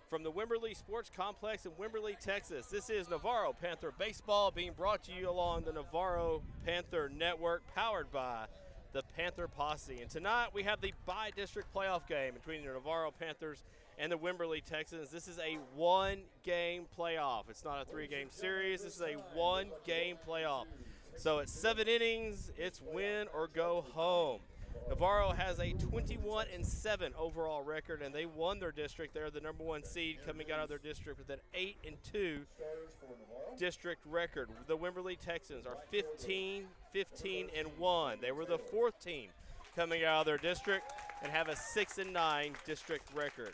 From the Wimberley Sports Complex in Wimberley, Texas, this is Navarro Panther Baseball being brought to you along the Navarro Panther Network, powered by the Panther Posse. And tonight we have the bi-district playoff game between the Navarro Panthers and the Wimberley Texans. This is a one-game playoff. It's not a three-game series. This is a one-game playoff. So it's 7 innings. It's win or go home. Navarro has a 21-7 overall record, and they won their district. They're the number 1 seed coming out of their district with an 8-2 district record. The Wimberley Texans are 15-1. They were the 4th team coming out of their district and have a 6-9 district record.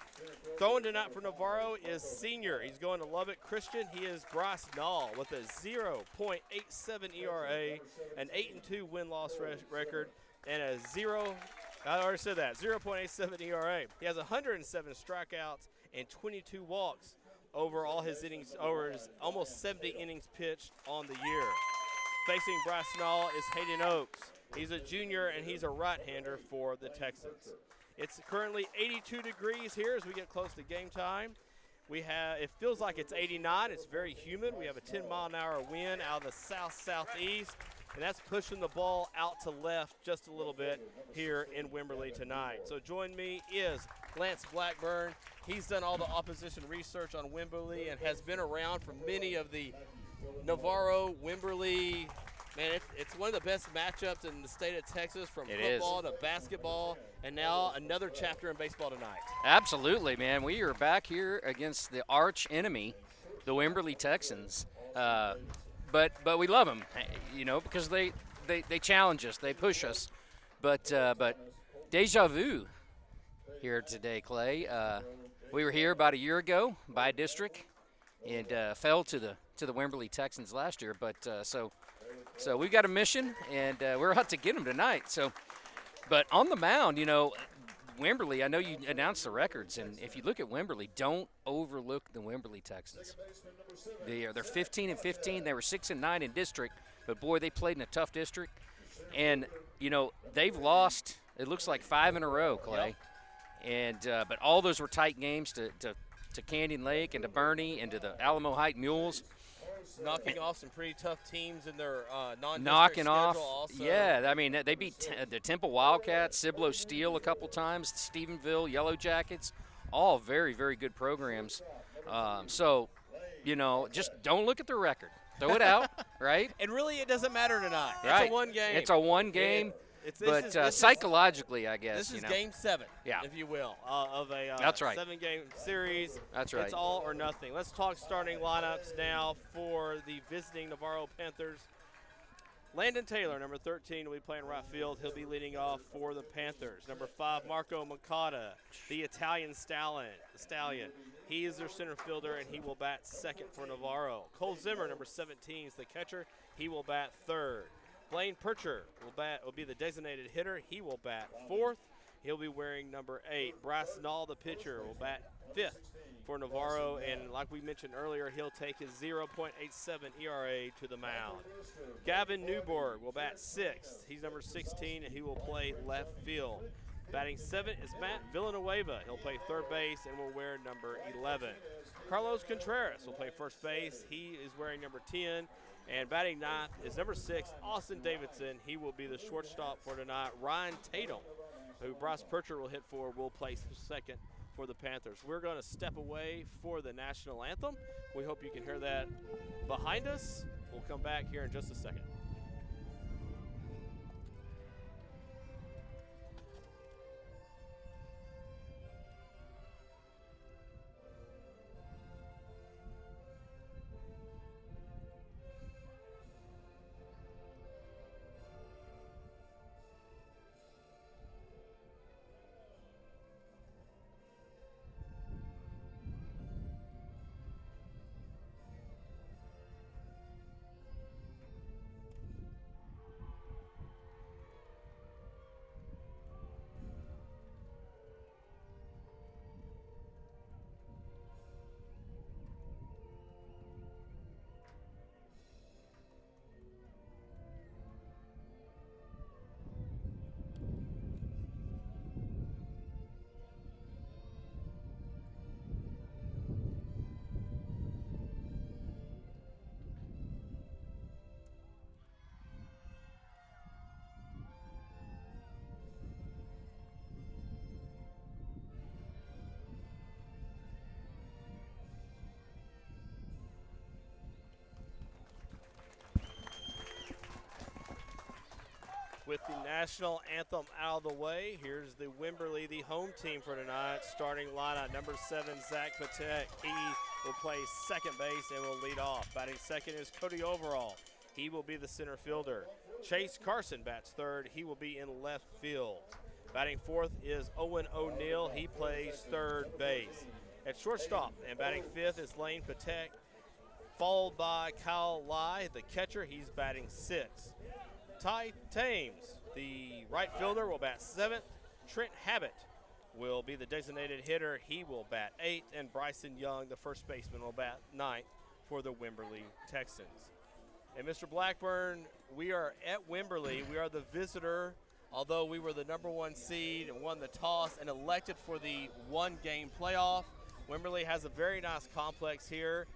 Throwing tonight for Navarro is senior. He's going to Lubbock Christian. He is Bryce Nall with a 0.87 ERA, an 8-2 win-loss record, and a 0.87 ERA. He has 107 strikeouts and 22 walks over all his innings, over his almost 70 innings pitched on the year. Facing Bryce Nall is Hayden Oakes. He's a junior, and he's a right-hander for the Texans. It's currently 82 degrees here as we get close to game time. It feels like it's 89. It's very humid. We have a 10-mile-an-hour wind out of the south-southeast, and that's pushing the ball out to left just a little bit here in Wimberley tonight. So join me is Lance Blackburn. He's done all the opposition research on Wimberley and has been around for many of the Navarro-Wimberley. Man, it's one of the best matchups in the state of Texas, from football to basketball, and now another chapter in baseball tonight. Absolutely, man. We are back here against the arch enemy, the Wimberley Texans. But we love them, because they challenge us, they push us. But deja vu here today, Clay. We were here about a year ago by district and fell to the Wimberley Texans last year. But so we've got a mission, and we're out to get them tonight. But on the mound, Wimberley, I know you announced the records, and if you look at Wimberley, don't overlook the Wimberley Texans. They're 15-15. They were 6-9 in district, but boy, they played in a tough district. And they've lost. It looks like 5 in a row, Clay. Yep. And but all those were tight games to Canyon Lake and to Bernie and to the Alamo Heights Mules. Knocking off some pretty tough teams in their non-district knocking schedule off. Also. Yeah, I mean, they beat the Temple Wildcats, Cibolo Steel a couple times, Stephenville Yellow Jackets, all very, very good programs. So, just don't look at the record. Throw it out, right? And really, it doesn't matter tonight. Right. It's a one game. It's a one game. But psychologically, I guess. This is game 7, yeah, if you will, of a That's right. 7-game series. That's right. It's all or nothing. Let's talk starting lineups now for the visiting Navarro Panthers. Landon Taylor, number 13, will be playing right field. He'll be leading off for the Panthers. Number 5, Marco Makata, the Italian stallion. He is their center fielder, and he will bat second for Navarro. Cole Zimmer, number 17, is the catcher. He will bat third. Blaine Percher will be the designated hitter. He will bat fourth. He'll be wearing number 8. Bryce Nall, the pitcher, will bat fifth for Navarro. And like we mentioned earlier, he'll take his 0.87 ERA to the mound. Gavin Newborg will bat sixth. He's number 16, and he will play left field. Batting 7th is Matt Villanueva. He'll play third base and will wear number 11. Carlos Contreras will play first base. He is wearing number 10. And batting 9th is number 6, Austin Davidson. He will be the shortstop for tonight. Ryan Tatum, who Bryce Percher will hit for, will play second for the Panthers. We're going to step away for the national anthem. We hope you can hear that behind us. We'll come back here in just a second. with the national anthem out of the way, here's the Wimberley, the home team for tonight. Starting lineup, number 7, Zach Patek. He will play second base and will lead off. Batting second is Cody Overall. He will be the center fielder. Chase Carson bats third. He will be in left field. Batting fourth is Owen O'Neill. He plays third base. At shortstop and batting fifth is Lane Patek, followed by Kyle Lai, the catcher. He's batting sixth. Ty Thames, the right fielder, will bat seventh. Trent Habit will be the designated hitter. He will bat eighth. And Bryson Young, the first baseman, will bat ninth for the Wimberley Texans. And Mr. Blackburn, we are at Wimberley. We are the visitor, although we were the number 1 seed and won the toss and elected for the one-game playoff. Wimberley has a very nice complex here.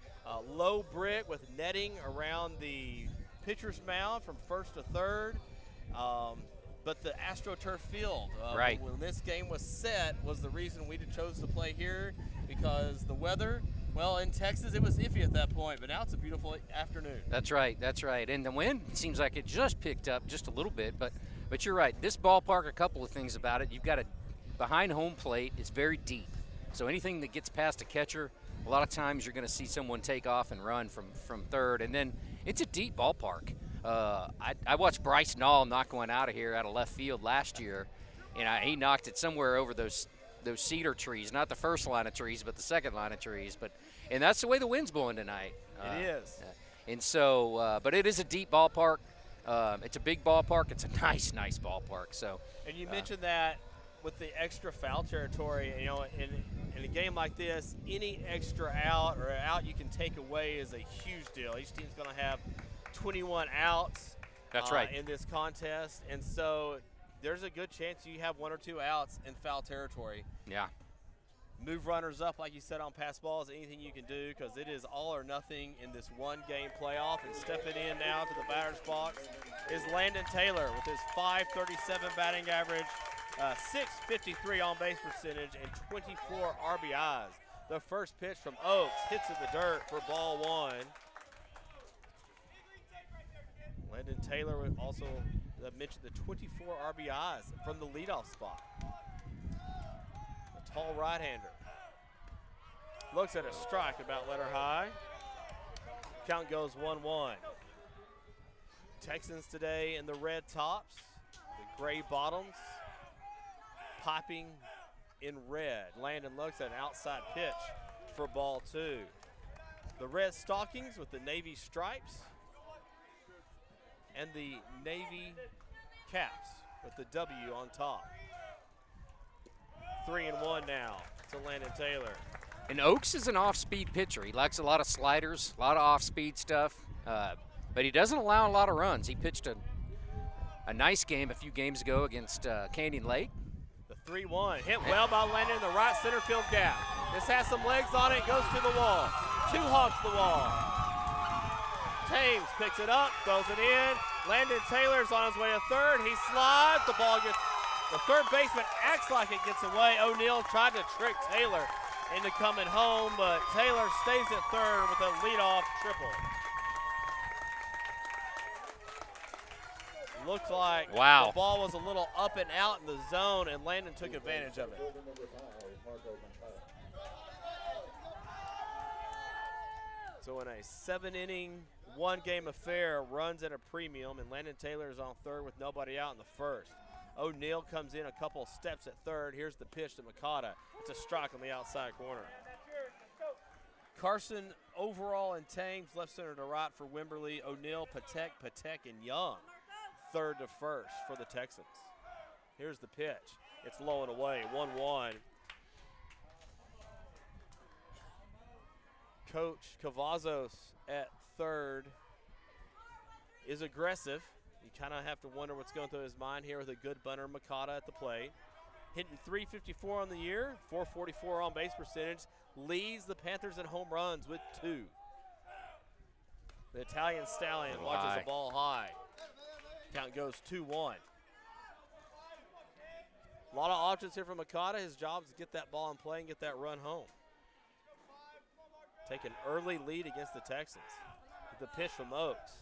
Low brick with netting around the pitcher's mound from first to third. But the AstroTurf field, right, when this game was set, was the reason we chose to play here, because the weather, well, in Texas it was iffy at that point, but now it's a beautiful afternoon. That's right, that's right. And the wind seems like it just picked up just a little bit, but you're right. This ballpark, a couple of things about it. You've got behind home plate, it's very deep. So anything that gets past a catcher, a lot of times you're going to see someone take off and run from third. And then it's a deep ballpark. I watched Bryce Nall knock one out of here out of left field last year, and he knocked it somewhere over those cedar trees, not the first line of trees, but the second line of trees. And that's the way the wind's blowing tonight. It is. And so, but it is a deep ballpark. It's a big ballpark. It's a nice ballpark. So. And you mentioned that with the extra foul territory, you know, in a game like this, any extra out or out you can take away is a huge deal. Each team's going to have 21 outs. That's right. In this contest, and so there's a good chance you have 1 or 2 outs in foul territory. Yeah. Move runners up, like you said, on pass balls, anything you can do, because it is all or nothing in this one-game playoff. And stepping in now to the batter's box is Landon Taylor with his .537 batting average, .653 on-base percentage, and 24 RBIs. The first pitch from Oaks hits in the dirt for ball 1. Landon Taylor would also mentioned the 24 RBIs from the leadoff spot. A tall right-hander. Looks at a strike about letter high. Count goes 1-1. Texans today in the red tops, the gray bottoms, popping in red. Landon looks at an outside pitch for ball 2. The red stockings with the navy stripes and the navy caps with the W on top. 3-1 now to Landon Taylor. And Oaks is an off-speed pitcher. He likes a lot of sliders, a lot of off-speed stuff, but he doesn't allow a lot of runs. He pitched a nice game a few games ago against Canyon Lake. The 3-1 hit well by Landon in the right center field gap. This has some legs on it, goes to the wall. 2 hogs the wall. Thames picks it up, throws it in. Landon Taylor's on his way to third. He slides, the ball gets, the third baseman acts like it gets away. O'Neill tried to trick Taylor into coming home, but Taylor stays at third with a leadoff triple. Looked like the ball was a little up and out in the zone, and Landon took advantage of it. So in a 7-inning, one-game affair, runs at a premium, and Landon Taylor is on third with nobody out in the first. O'Neill comes in a couple steps at third. Here's the pitch to Makata. It's a strike on the outside corner. Carson, Overall, and Thames, left center to right for Wimberley. O'Neill, Patek, and Young, third to first for the Texans. Here's the pitch. It's low and away, 1-1. Coach Cavazos at third is aggressive. You kind of have to wonder what's going through his mind here with a good bunter, Makata at the plate. Hitting .354 on the year, .444 on base percentage, leads the Panthers in home runs with 2. The Italian Stallion watches the ball high. Count goes 2-1. A lot of options here for Makata. His job is to get that ball in play and get that run home. Take an early lead against the Texans. The pitch from Oaks.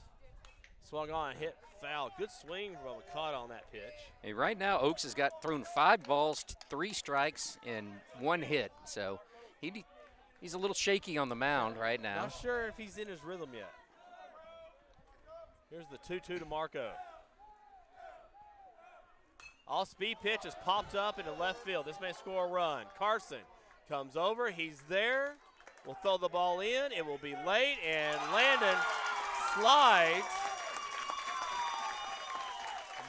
Swung on, hit, foul. Good swing from McCott on that pitch. Hey, right now, Oaks has got thrown 5 balls, 3 strikes, and 1 hit. So he's a little shaky on the mound right now. Not sure if he's in his rhythm yet. Here's the 2-2 to Marco. All-speed pitch is popped up into left field. This may score a run. Carson comes over. He's there. Will throw the ball in. It will be late, and Landon slides.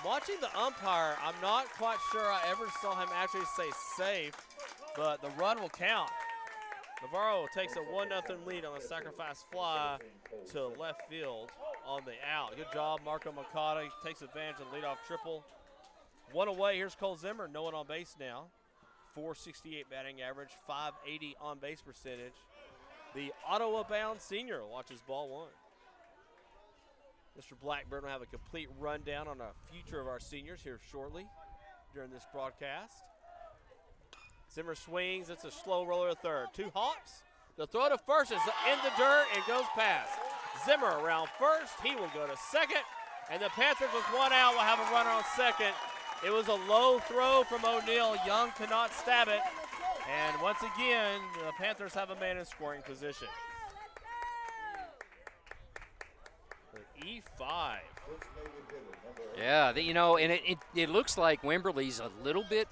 Watching the umpire, I'm not quite sure I ever saw him actually say safe, but the run will count. Navarro takes a 1-0 lead on the sacrifice fly to left field on the out. Good job, Marco Makata. He takes advantage of the leadoff triple. 1 away. Here's Cole Zimmer. No one on base now. .468 batting average, .580 on base percentage. The Ottawa-bound senior watches ball 1. Mr. Blackburn will have a complete rundown on the future of our seniors here shortly during this broadcast. Zimmer swings. It's a slow roller to third. 2 hops. The throw to first is in the dirt and goes past. Zimmer around first. He will go to second. And the Panthers with 1 out will have a runner on second. It was a low throw from O'Neal. Young could not stab it. And once again, the Panthers have a man in scoring position. E5. Yeah, and it looks like Wimberley's a little bit,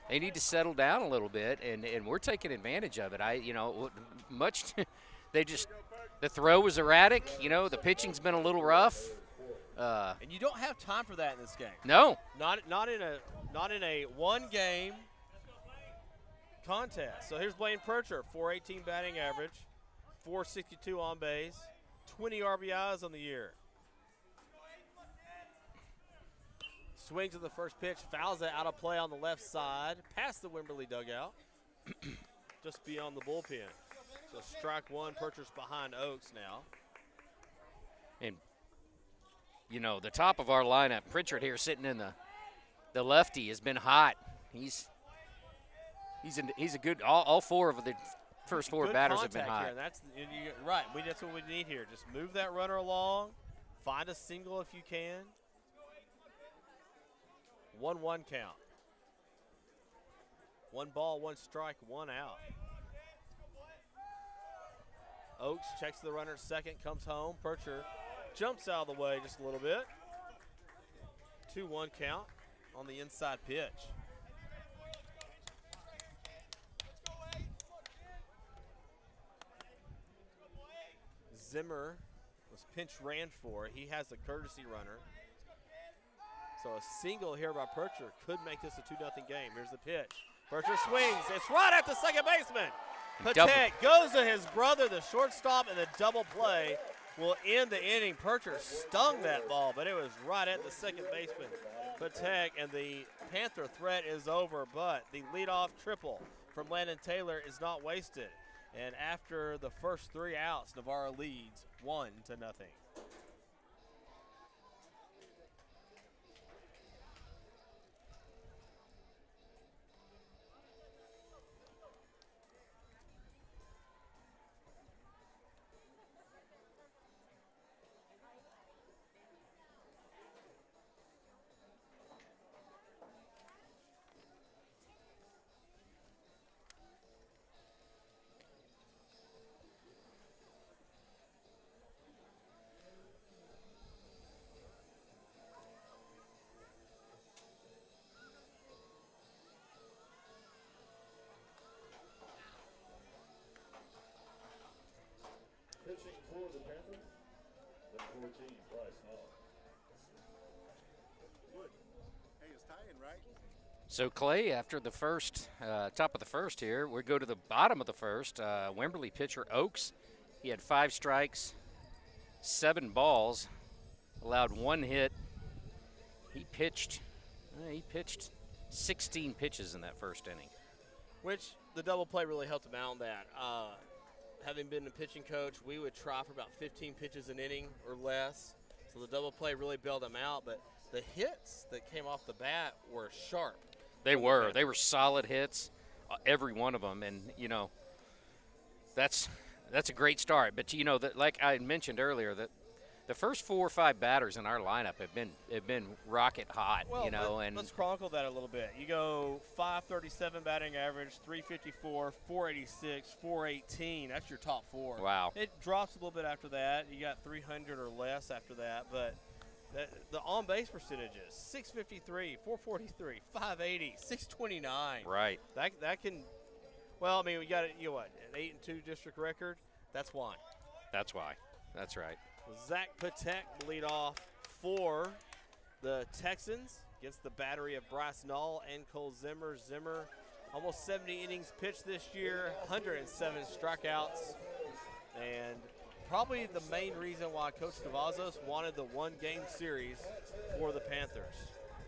they need to settle down a little bit, and we're taking advantage of it. The throw was erratic. The pitching's been a little rough. And you don't have time for that in this game. No. Not in a one-game contest. So here's Blaine Percher, .418 batting average, .462 on base, 20 RBIs on the year. Swings at the first pitch, fouls it out of play on the left side, past the Wimberley dugout, just beyond the bullpen. So strike 1, Percher's behind Oaks now. And, the top of our lineup, Pritchard here sitting in the lefty has been hot. He's a good, all 4 of the first 4 batters have been hot. Here. That's right. That's what we need here. Just move that runner along, find a single if you can. 1-1 count. 1 ball, 1 strike, 1 out. Oaks checks the runner at second, comes home. Percher jumps out of the way just a little bit. 2-1 count on the inside pitch. Zimmer was pinch ran for. He has the courtesy runner. So a single here by Percher could make this a 2-0 game. Here's the pitch. Percher swings. It's right at the second baseman. Patek goes to his brother, the shortstop, and the double play will end the inning. Percher stung that ball, but it was right at the second baseman, Patek, and the Panther threat is over, but the leadoff triple from Landon Taylor is not wasted. And after the first 3 outs, Navarro leads 1-0. Pitching for the Panthers, the 14, Bryce Hall. Good. Hey, it's tying, right? So, Clay, after the first, top of the first here, we go to the bottom of the first. Wimberley pitcher Oaks, he had 5 strikes, 7 balls, allowed 1 hit. He pitched 16 pitches in that first inning. Which the double play really helped him out on that. Having been a pitching coach, we would try for about 15 pitches an inning or less. So the double play really bailed him out. But the hits that came off the bat were sharp. They were solid hits, every one of them. And, that's a great start. But, like I mentioned earlier, that the first 4 or 5 batters in our lineup have been rocket hot, Well, you know. And let's chronicle that a little bit. You go 537 batting average, 354, 486, 418. That's your top 4. wow, It drops a little bit after that. You got 300 or less after that, but the on-base percentages: 653, 443, 580, 629. right. That can. Well, I mean, we got an 8-2 district record. That's why. That's why. That's right. Zach Patek will lead off for the Texans against the battery of Bryce Knoll and Cole Zimmer. Zimmer, almost 70 innings pitched this year, 107 strikeouts, and probably the main reason why Coach Cavazos wanted the one-game series for the Panthers.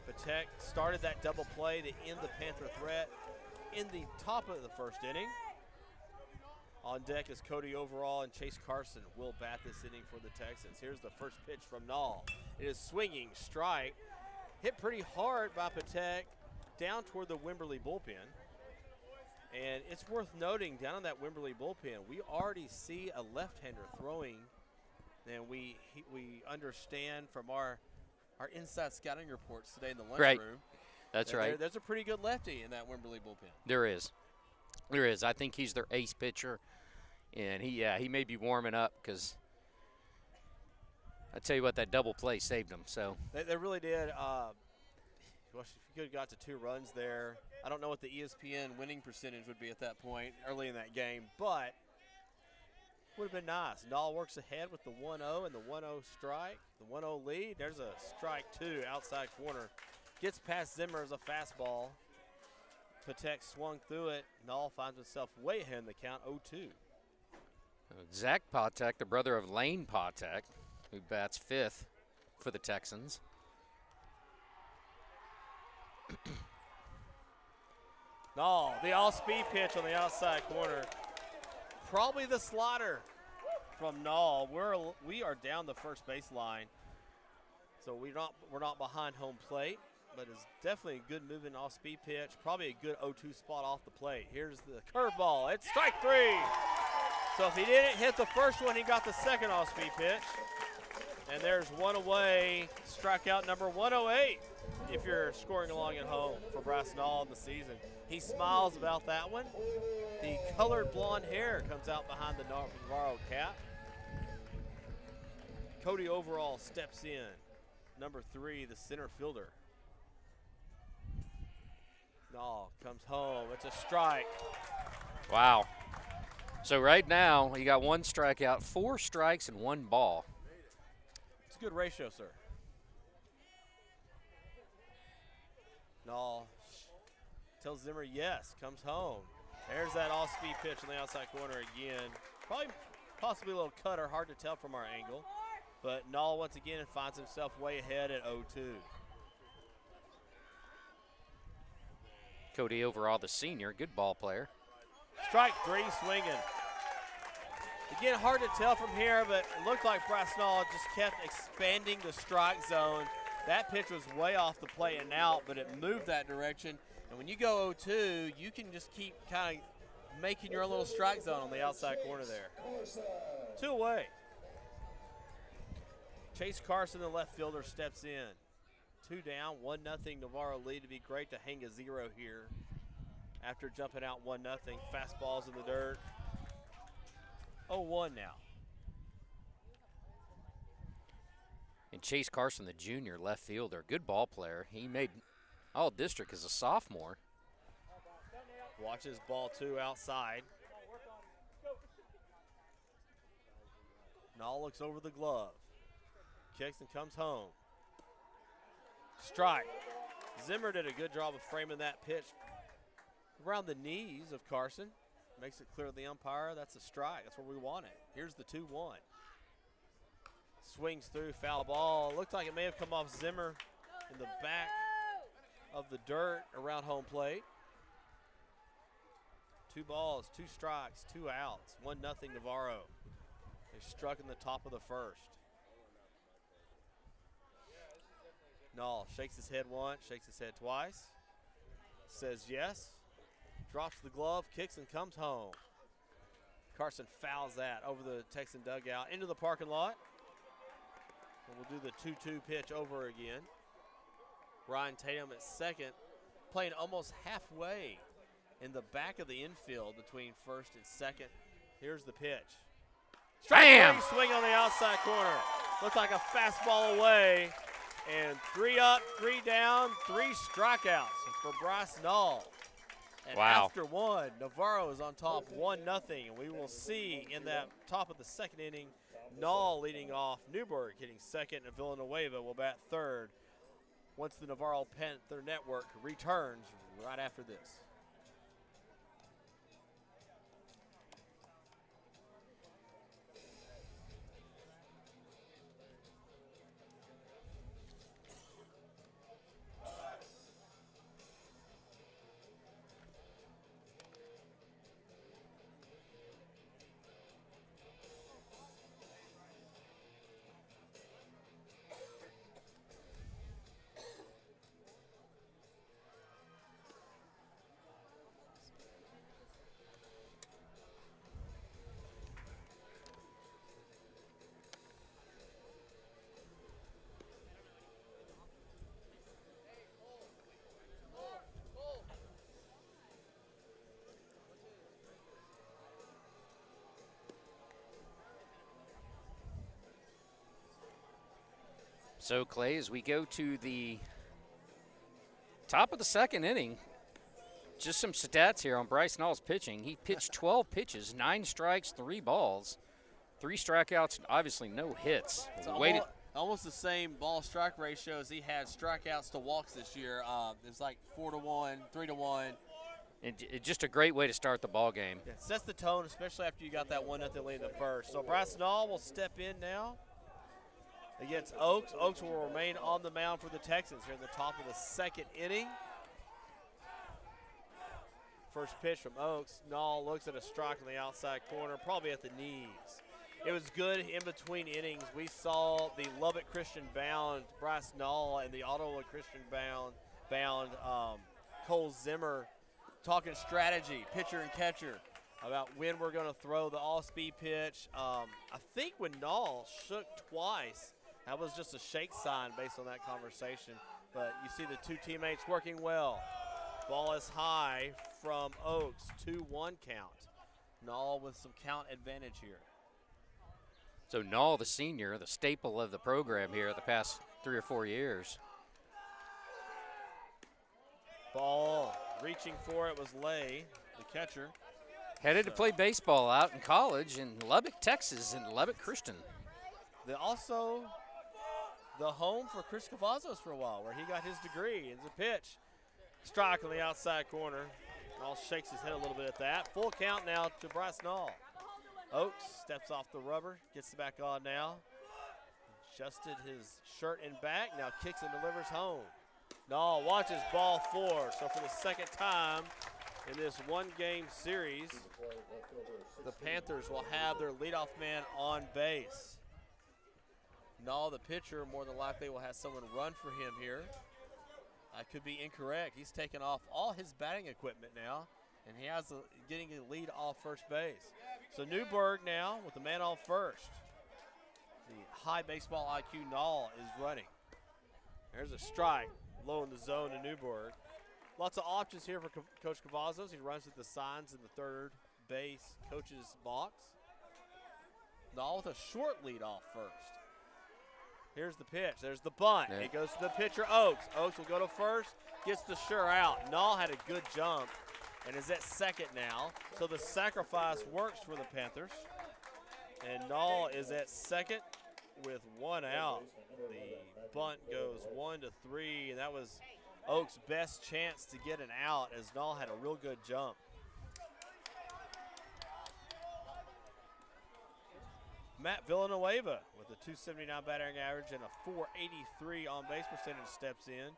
Patek started that double play to end the Panther threat in the top of the first inning. On deck is Cody Overall, and Chase Carson will bat this inning for the Texans. Here's the first pitch from Knoll. It is swinging, strike, hit pretty hard by Patek down toward the Wimberley bullpen. And it's worth noting, down in that Wimberley bullpen, we already see a left-hander throwing, and we understand from our inside scouting reports today in the lunchroom. Right. That's right. There's a pretty good lefty in that Wimberley bullpen. There is. There is. I think he's their ace pitcher, and he may be warming up because I tell you what, that double play saved him. So they really did. If you could have got to 2 runs there, I don't know what the ESPN winning percentage would be at that point early in that game, but would have been nice. Knoll works ahead with the 1-0 and the 1-0 strike, the 1-0 lead. There's a strike 2 outside corner. Gets past Zimmer as a fastball. Patek swung through it. Knoll finds himself way ahead in the count, 0-2. Zach Patek, the brother of Lane Patek, who bats 5th for the Texans. Knoll, the all-speed pitch on the outside corner. Probably the slider from Knoll. We are down the first baseline, so we're not behind home plate, but it's definitely a good moving off-speed pitch. Probably a good 0-2 spot off the plate. Here's the curveball. It's strike 3. So if he didn't hit the first one, he got the second off-speed pitch. And there's one away, strikeout number 108, if you're scoring along at home for Bryce Knoll in the season. He smiles about that one. The colored blonde hair comes out behind the Navarro cap. Cody Overall steps in. Number 3, the center fielder. Knoll comes home. It's a strike. Wow. So right now, he got 1 strikeout, 4 strikes, and 1 ball. It's a good ratio, sir. Knoll tells Zimmer yes, comes home. There's that off-speed pitch on the outside corner again. Probably possibly a little cutter, hard to tell from our angle. But Knoll once again finds himself way ahead at 0-2. Cody Overall, the senior, good ball player. Strike 3 swinging. Again, hard to tell from here, but it looked like Bryce Knoll just kept expanding the strike zone. That pitch was way off the plate and out, but it moved that direction. And when you go 0-2, you can just keep kind of making your own little strike zone on the outside corner there. 2 away. Chase Carson, the left fielder, steps in. 2 down, 1-0 Navarro lead. To be great to hang a 0 here after jumping out 1-0. Fastballs in the dirt. 0-1 now. And Chase Carson, the junior left fielder, good ball player. He made all district as a sophomore. Watches ball 2 outside. Knoll looks over the glove. Kicks and comes home. Strike. Zimmer did a good job of framing that pitch around the knees of Carson. Makes it clear to the umpire that's a strike. That's where we want it. Here's the 2-1. Swings through, foul ball. Looked like it may have come off Zimmer in the back of the dirt around home plate. 2 balls, 2 strikes, 2 outs. 1-0 Navarro. They struck in the top of the first. Knoll shakes his head once, shakes his head twice. Says yes. Drops the glove, kicks, and comes home. Carson fouls that over the Texan dugout into the parking lot. We'll do the 2-2 pitch over again. Ryan Tatum at second, playing almost halfway in the back of the infield between first and second. Here's the pitch. Bam! Swing on the outside corner. Looked like a fastball away. And 3 up, 3 down, 3 strikeouts for Bryce Nall. And wow. After one, Navarro is on top 1-0. And we will see in that top of the second inning, Nall leading off, Newburgh hitting second, and Villanueva will bat third once the Navarro Panther Network returns right after this. So, Clay, as we go to the top of the second inning, just some stats here on Bryce Nall's pitching. He pitched 12 pitches, 9 strikes, 3 balls, 3 strikeouts, and obviously no hits. It's almost the same ball-strike ratio as he had strikeouts to walks this year. It's like 4-1, 3-1. And just a great way to start the ball game. Yeah, it sets the tone, especially after you got that 1-0 lead in the first. So Bryce Nall will step in now against Oaks. Oaks will remain on the mound for the Texans here in the top of the second inning. First pitch from Oaks. Nall looks at a strike on the outside corner, probably at the knees. It was good in between innings. We saw the Lubbock Christian bound Bryce Nall and the Ottawa Christian bound Cole Zimmer talking strategy, pitcher and catcher, about when we're going to throw the all-speed pitch. I think when Nall shook twice, that was just a shake sign based on that conversation. But you see the two teammates working well. Ball is high from Oaks, 2-1 count. Nall with some count advantage here. So Nall, the senior, the staple of the program here the past 3 or 4 years. Ball reaching for it was Lay, the catcher. Headed to play baseball out in college in Lubbock, Texas, in Lubbock Christian. Also the home for Chris Cavazos for a while, where he got his degree. It's a pitch. Strike on the outside corner. Nall shakes his head a little bit at that. Full count now to Bryce Nall. Oaks steps off the rubber, gets it back on now. Adjusted his shirt and back, now kicks and delivers home. Nall watches ball 4. So for the second time in this one-game series, the Panthers will have their leadoff man on base. Nall, the pitcher, more than likely will have someone run for him here. I could be incorrect. He's taken off all his batting equipment now, and he has getting a lead off first base. So Newburgh now with the man on first. The high baseball IQ Nall is running. There's a strike low in the zone to Newburgh. Lots of options here for Coach Cavazos. He runs with the signs in the third base coach's box. Nall with a short lead off first. Here's the pitch. There's the bunt. Yeah. It goes to the pitcher, Oaks. Oaks will go to first, gets the sure out. Nall had a good jump and is at second now. So the sacrifice works for the Panthers. And Nall is at second with 1 out. The bunt goes 1-3, and that was Oaks' best chance to get an out as Nall had a real good jump. Matt Villanueva with a 279 batting average and a 483 on base percentage steps in.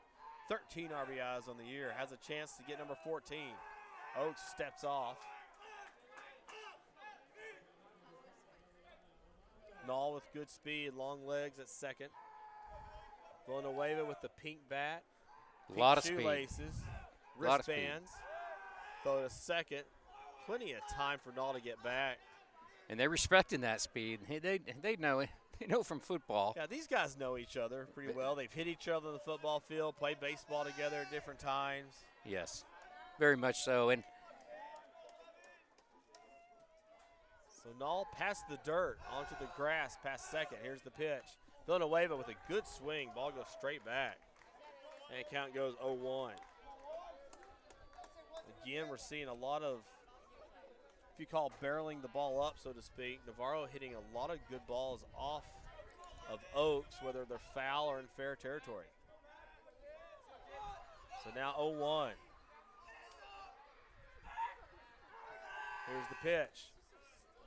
13 RBIs on the year, has a chance to get number 14. Oaks steps off. Nall with good speed, long legs at second. Villanueva with the pink bat. A lot of speed. Shoelaces, wristbands. Throw to second. Plenty of time for Nall to get back. And they're respecting that speed. They know it. from football. Yeah, these guys know each other pretty well. They've hit each other on the football field, played baseball together at different times. Yes, very much so. And so Null past the dirt, onto the grass, past second. Here's the pitch. Villanueva with a good swing. Ball goes straight back. And count goes 0-1. Again, we're seeing a lot of, if you call barreling the ball up, so to speak, Navarro hitting a lot of good balls off of Oaks, whether they're foul or in fair territory. So now 0-1. Here's the pitch.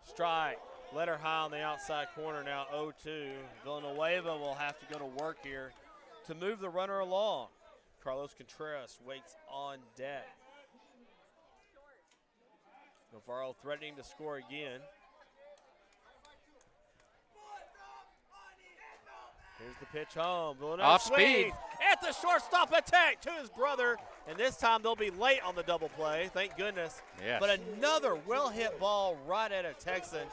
Strike. Letter high on the outside corner, now 0-2. Villanueva will have to go to work here to move the runner along. Carlos Contreras waits on deck. Navarro threatening to score again. Here's the pitch home. Villanova off swings speed. at the shortstop attack to his brother, and this time they'll be late on the double play. Thank goodness. Yes. But another well-hit ball right at a Texan.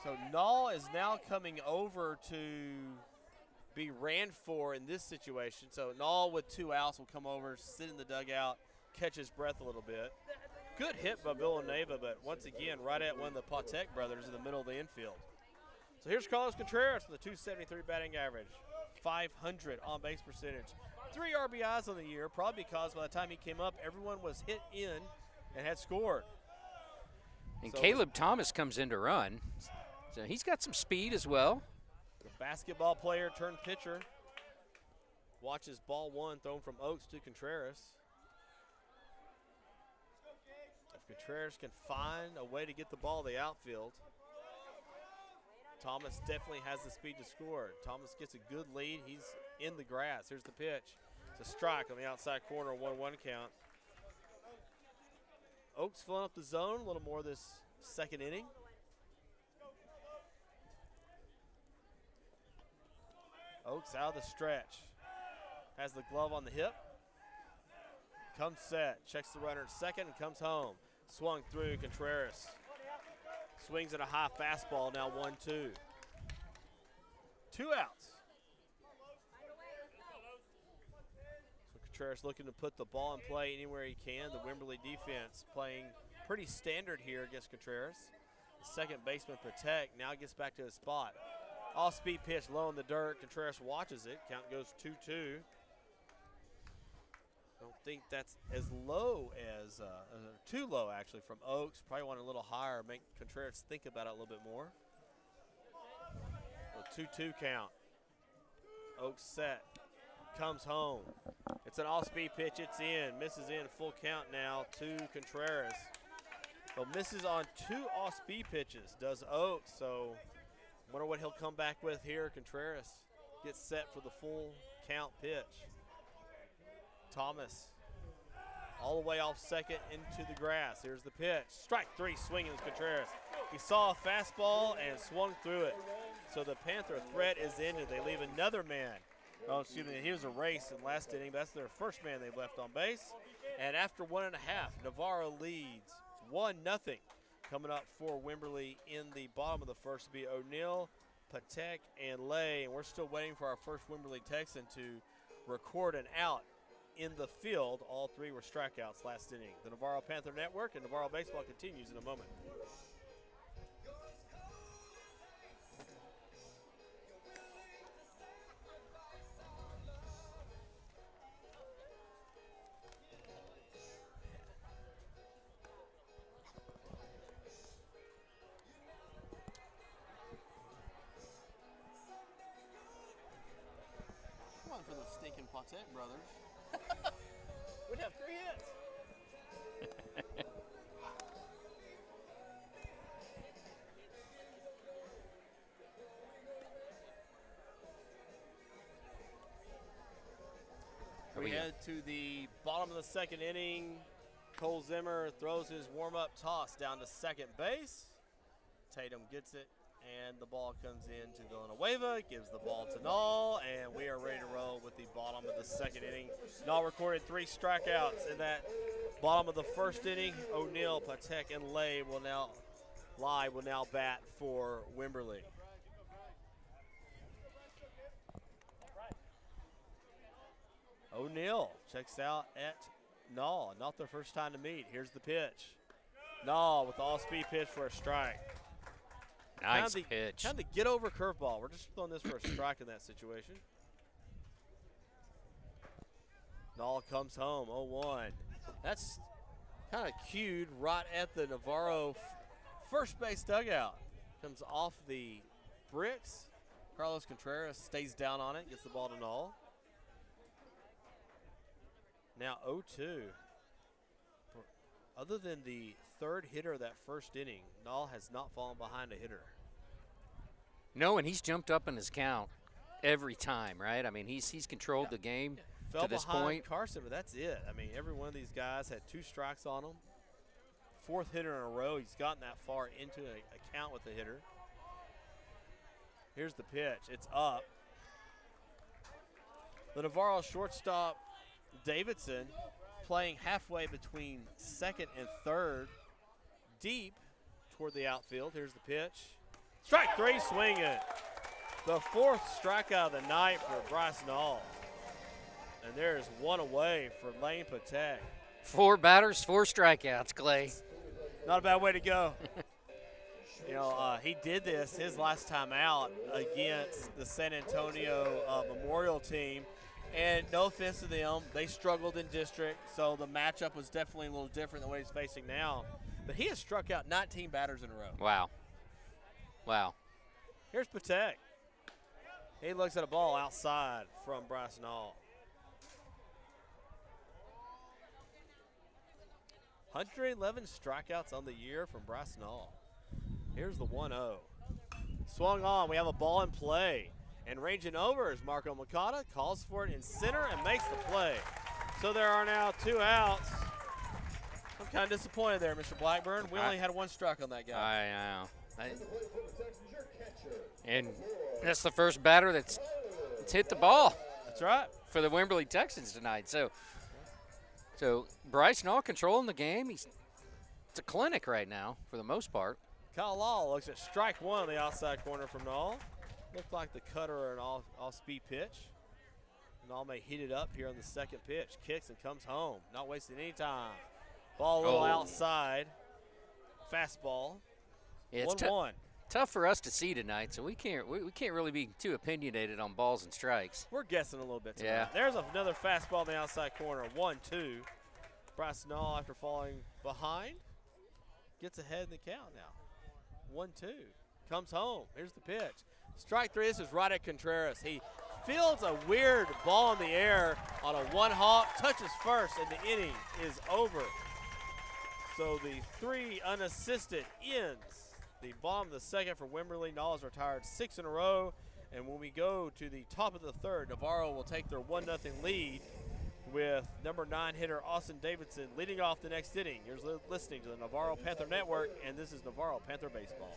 So Null is now coming over to be ran for in this situation. So Null with 2 outs will come over, sit in the dugout, catch his breath a little bit. Good hit by Villanueva, but once again, right at one of the Patek brothers in the middle of the infield. So here's Carlos Contreras with a 273 batting average, 500 on base percentage, 3 RBIs on the year, probably because by the time he came up, everyone was hit in and had scored. And So Caleb Thomas comes in to run. So he's got some speed as well. the basketball player turned pitcher watches ball 1 thrown from Oaks to Contreras. If Contreras can find a way to get the ball to the outfield, Thomas definitely has the speed to score. Thomas gets a good lead. He's in the grass. Here's the pitch. It's a strike on the outside corner, 1-1 count. Oaks filling up the zone a little more this second inning. Oaks out of the stretch. Has the glove on the hip. Comes set. Checks the runner at second and comes home. Swung through Contreras. Swings at a high fastball, now 1-2. 2 outs. So Contreras looking to put the ball in play anywhere he can. The Wimberley defense playing pretty standard here against Contreras. The second baseman, Patek, now gets back to his spot. Off-speed pitch low in the dirt. Contreras watches it. Count goes 2-2. Don't think that's as low as, too low actually from Oaks. Probably want a little higher, make Contreras think about it a little bit more. A 2-2 count. Oaks set, comes home. It's an off-speed pitch, it's in, misses in, full count now to Contreras. So misses on 2 off-speed pitches, does Oaks, so wonder what he'll come back with here. Contreras gets set for the full count pitch. Thomas all the way off second into the grass. Here's the pitch. Strike 3 swinging with Contreras. He saw a fastball and swung through it. So the Panther threat is ended. They leave another man. Oh, excuse me, he was a race in last inning. That's their first man they've left on base. And after 1.5, Navarro leads 1-0. Coming up for Wimberley in the bottom of the first will be O'Neill, Patek, and Lay. And we're still waiting for our first Wimberley Texan to record an out in the field. All 3 were strikeouts last inning. The Navarro Panther Network and Navarro Baseball continues in a moment. Come on for the stinking Patek brothers. We'd have 3 hits. We head to the bottom of the second inning. Cole Zimmer throws his warm-up toss down to second base. Tatum gets it, and the ball comes in to Villanueva, gives the ball to Null, and we are ready to roll with the bottom of the second inning. Null recorded 3 strikeouts in that bottom of the first inning. O'Neill, Patek, and Lay will now Lai will now bat for Wimberley. O'Neal checks out at Null. Not their first time to meet. Here's the pitch. Null with the all-speed pitch for a strike. Nice pitch. Kind of get over curveball. We're just throwing this for a strike in that situation. Null comes home, 0-1. That's kind of cued right at the Navarro first base dugout. Comes off the bricks. Carlos Contreras stays down on it, gets the ball to Null. Now 0-2. Other than the third hitter of that first inning, Null has not fallen behind a hitter. No, and he's jumped up in his count every time, right? I mean, he's controlled the game Fell to this behind point. Carson, but that's it. I mean, every one of these guys had 2 strikes on him. Fourth hitter in a row. He's gotten that far into a count with the hitter. Here's the pitch. It's up. The Navarro shortstop, Davidson, playing halfway between second and third, deep toward the outfield. Here's the pitch. Strike 3, swinging. The 4th strikeout of the night for Bryce Null. And there's one away for Lane Patek. 4 batters, 4 strikeouts, Clay. Not a bad way to go. You know, he did this his last time out against the San Antonio Memorial team. And no offense to them, they struggled in district, so the matchup was definitely a little different than what he's facing now. But he has struck out 19 batters in a row. Wow. Wow. Here's Patek. He looks at a ball outside from Bryce Null. 111 strikeouts on the year from Bryce Null. Here's the 1-0. Swung on. We have a ball in play. And ranging over is Marco Makata. Calls for it in center and makes the play. So there are now 2 outs. I'm kind of disappointed there, Mr. Blackburn. We only had 1 strike on that guy. I know. And that's the first batter that's hit the ball. That's right. For the Wimberley Texans tonight. So Bryce Null controlling the game. It's a clinic right now for the most part. Kyle Law looks at strike 1 on the outside corner from Null. Looked like the cutter or an off-speed pitch. Null may heat it up here on the second pitch. Kicks and comes home. Not wasting any time. Ball a little outside. Fastball. Yeah, it's 1-1. Tough for us to see tonight, so we can't really be too opinionated on balls and strikes. We're guessing a little bit tonight. Yeah. There's another fastball in the outside corner. 1-2. Bryce Null, after falling behind, gets ahead in the count now. 1-2. Comes home. Here's the pitch. Strike 3. This is right at Contreras. He fields a weird ball in the air on a 1-hop, touches first, and the inning is over. So the 3 unassisted ends. The bottom of the second for Wimberley. Null has retired 6 in a row. And when we go to the top of the third, Navarro will take their 1-0 lead with number 9 hitter Austin Davidson leading off the next inning. You're listening to the Navarro Panther Network, and this is Navarro Panther Baseball.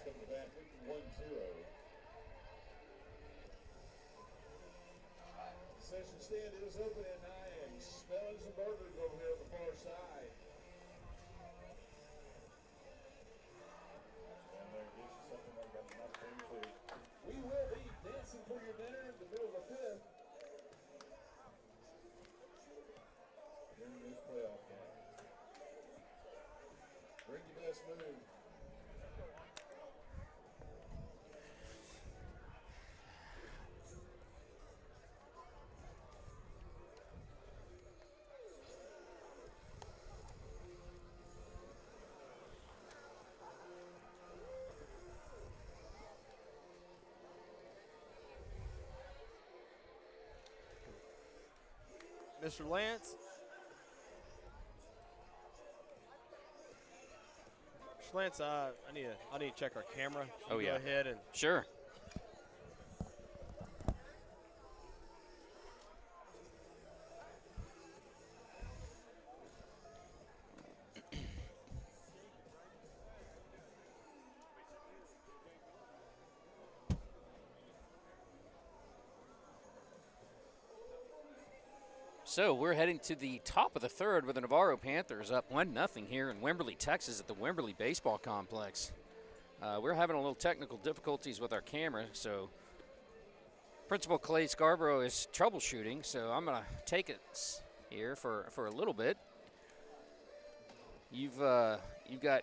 Session stand is open at 9. Smelling some burgers over here on the far side. Stand there and get you something like that. Not being clear. We will be dancing for your dinner in the middle of the 5th. During this playoff game. Bring your best move. Mr. Lance. Mr. Lance, I need to check our camera. Oh, yeah. Go ahead and Sure. So we're heading to the top of the third with the Navarro Panthers up 1-0 here in Wimberley, Texas at the Wimberley Baseball Complex. We're having a little technical difficulties with our camera, so Principal Clay Scarborough is troubleshooting, so I'm going to take it here for a little bit. You've got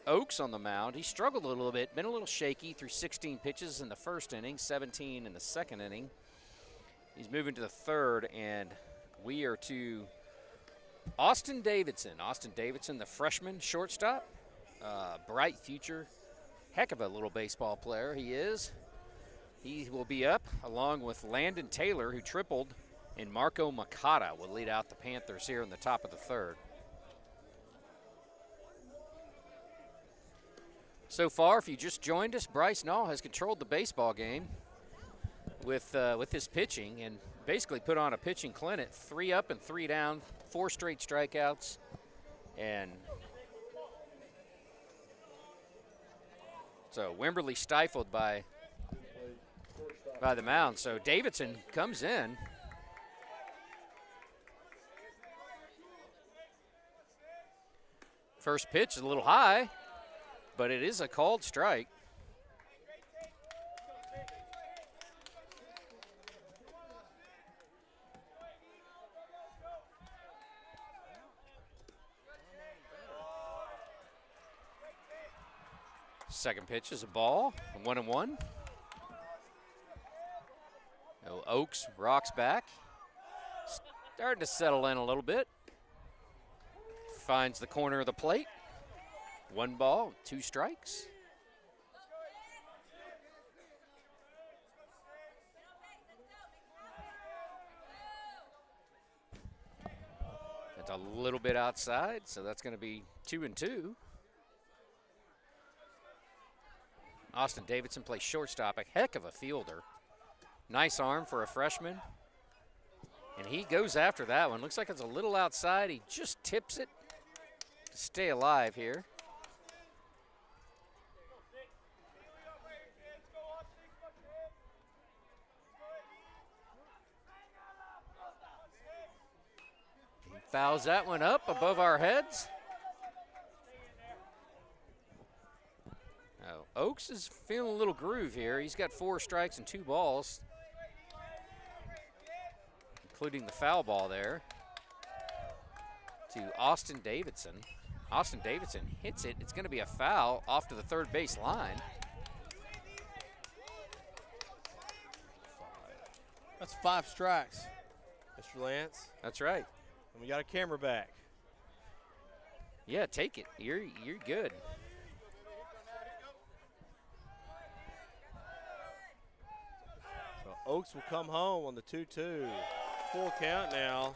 Oaks on the mound. He struggled a little bit, been a little shaky through 16 pitches in the first inning, 17 in the second inning. He's moving to the third, and we are to Austin Davidson. Austin Davidson, the freshman shortstop, bright future, heck of a little baseball player he is. He will be up along with Landon Taylor, who tripled, and Marco Makata will lead out the Panthers here in the top of the third. So far, if you just joined us, Bryce Nall has controlled the baseball game with his pitching and basically put on a pitching clinic. 3 up and 3 down, 4 straight strikeouts, and so Wimberley stifled by the mound. So Davidson comes in. First pitch is a little high, but it is a called strike. Second pitch is a ball, 1-1. So Oaks rocks back, starting to settle in a little bit. Finds the corner of the plate. 1 ball, 2 strikes. That's a little bit outside, so that's going to be 2-2. Austin Davidson plays shortstop, a heck of a fielder. Nice arm for a freshman. And he goes after that one. Looks like it's a little outside. He just tips it to stay alive here. He fouls that one up above our heads. Oh, Oaks is feeling a little groove here. He's got 4 strikes and 2 balls, including the foul ball there to Austin Davidson. Austin Davidson hits it. It's going to be a foul off to the third base line. That's 5 strikes, Mr. Lance. That's right. And we got a camera back. Yeah, take it. You're good. So Oaks will come home on the 2-2. Full count now.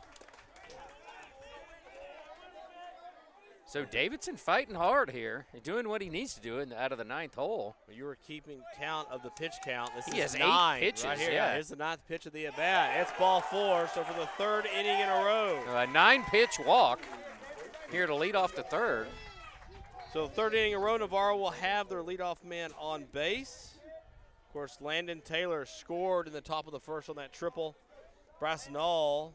So Davidson fighting hard here, doing what he needs to do out of the 9th hole. You were keeping count of the pitch count. This He is has 9 8 pitches, right here. yeah. Here's the 9th pitch of the at-bat. It's ball 4, so for the 3rd inning in a row. A 9-pitch walk here to lead off the 3rd. So 3rd inning in a row, Navarro will have their leadoff man on base. Of course, Landon Taylor scored in the top of the 1st on that triple. Brasnall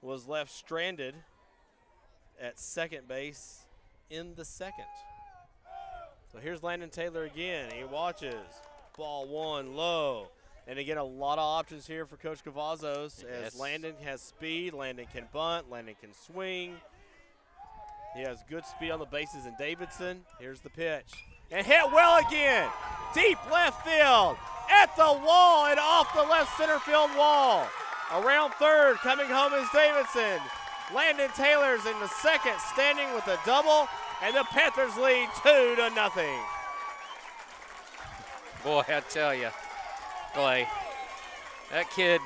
was left stranded at second base in the 2nd. So here's Landon Taylor again. He watches. Ball 1 low. And again, a lot of options here for Coach Cavazos as Landon has speed. Landon can bunt. Landon can swing. He has good speed on the bases in Davidson. Here's the pitch. And hit well again. Deep left field. At the wall and off the left center field wall. Around 3rd, coming home is Davidson. Landon Taylor's in the 2nd, standing with a double, and the Panthers lead 2-0. Boy, I tell you, Clay, that kid,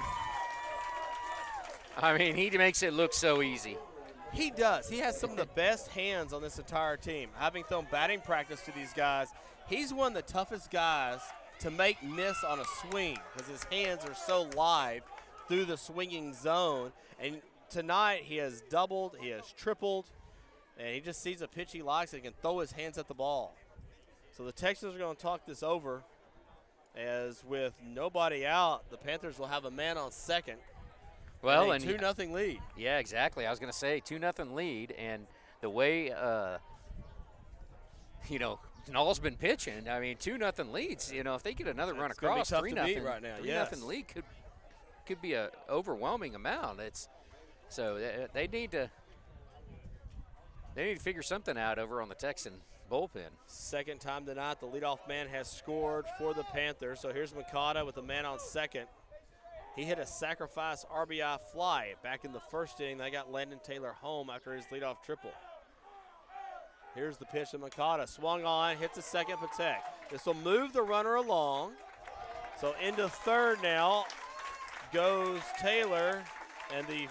I mean, he makes it look so easy. He does. He has some of the best hands on this entire team. Having thrown batting practice to these guys, he's one of the toughest guys to make miss on a swing because his hands are so live through the swinging zone. And tonight he has doubled, he has tripled, and he just sees a pitch he likes and can throw his hands at the ball. So the Texans are going to talk this over as with nobody out, the Panthers will have a man on second. Well, and 2-0 lead. Yeah, exactly. I was going to say 2-0 lead, and the way, Null's been pitching. I mean, 2-0 leads. You know, if they get another run It's gonna be across, tough to 3-0 beat right now. 3-0 Yes. lead could be a overwhelming amount. So they need to figure something out over on the Texan bullpen. Second time tonight, the leadoff man has scored for the Panthers. So here's Mikata with a man on second. He hit a sacrifice RBI fly back in the first inning. They got Landon Taylor home after his leadoff triple. Here's the pitch to Mikata. Swung on, hits a second, protect. This will move the runner along. So into third now goes Taylor, and the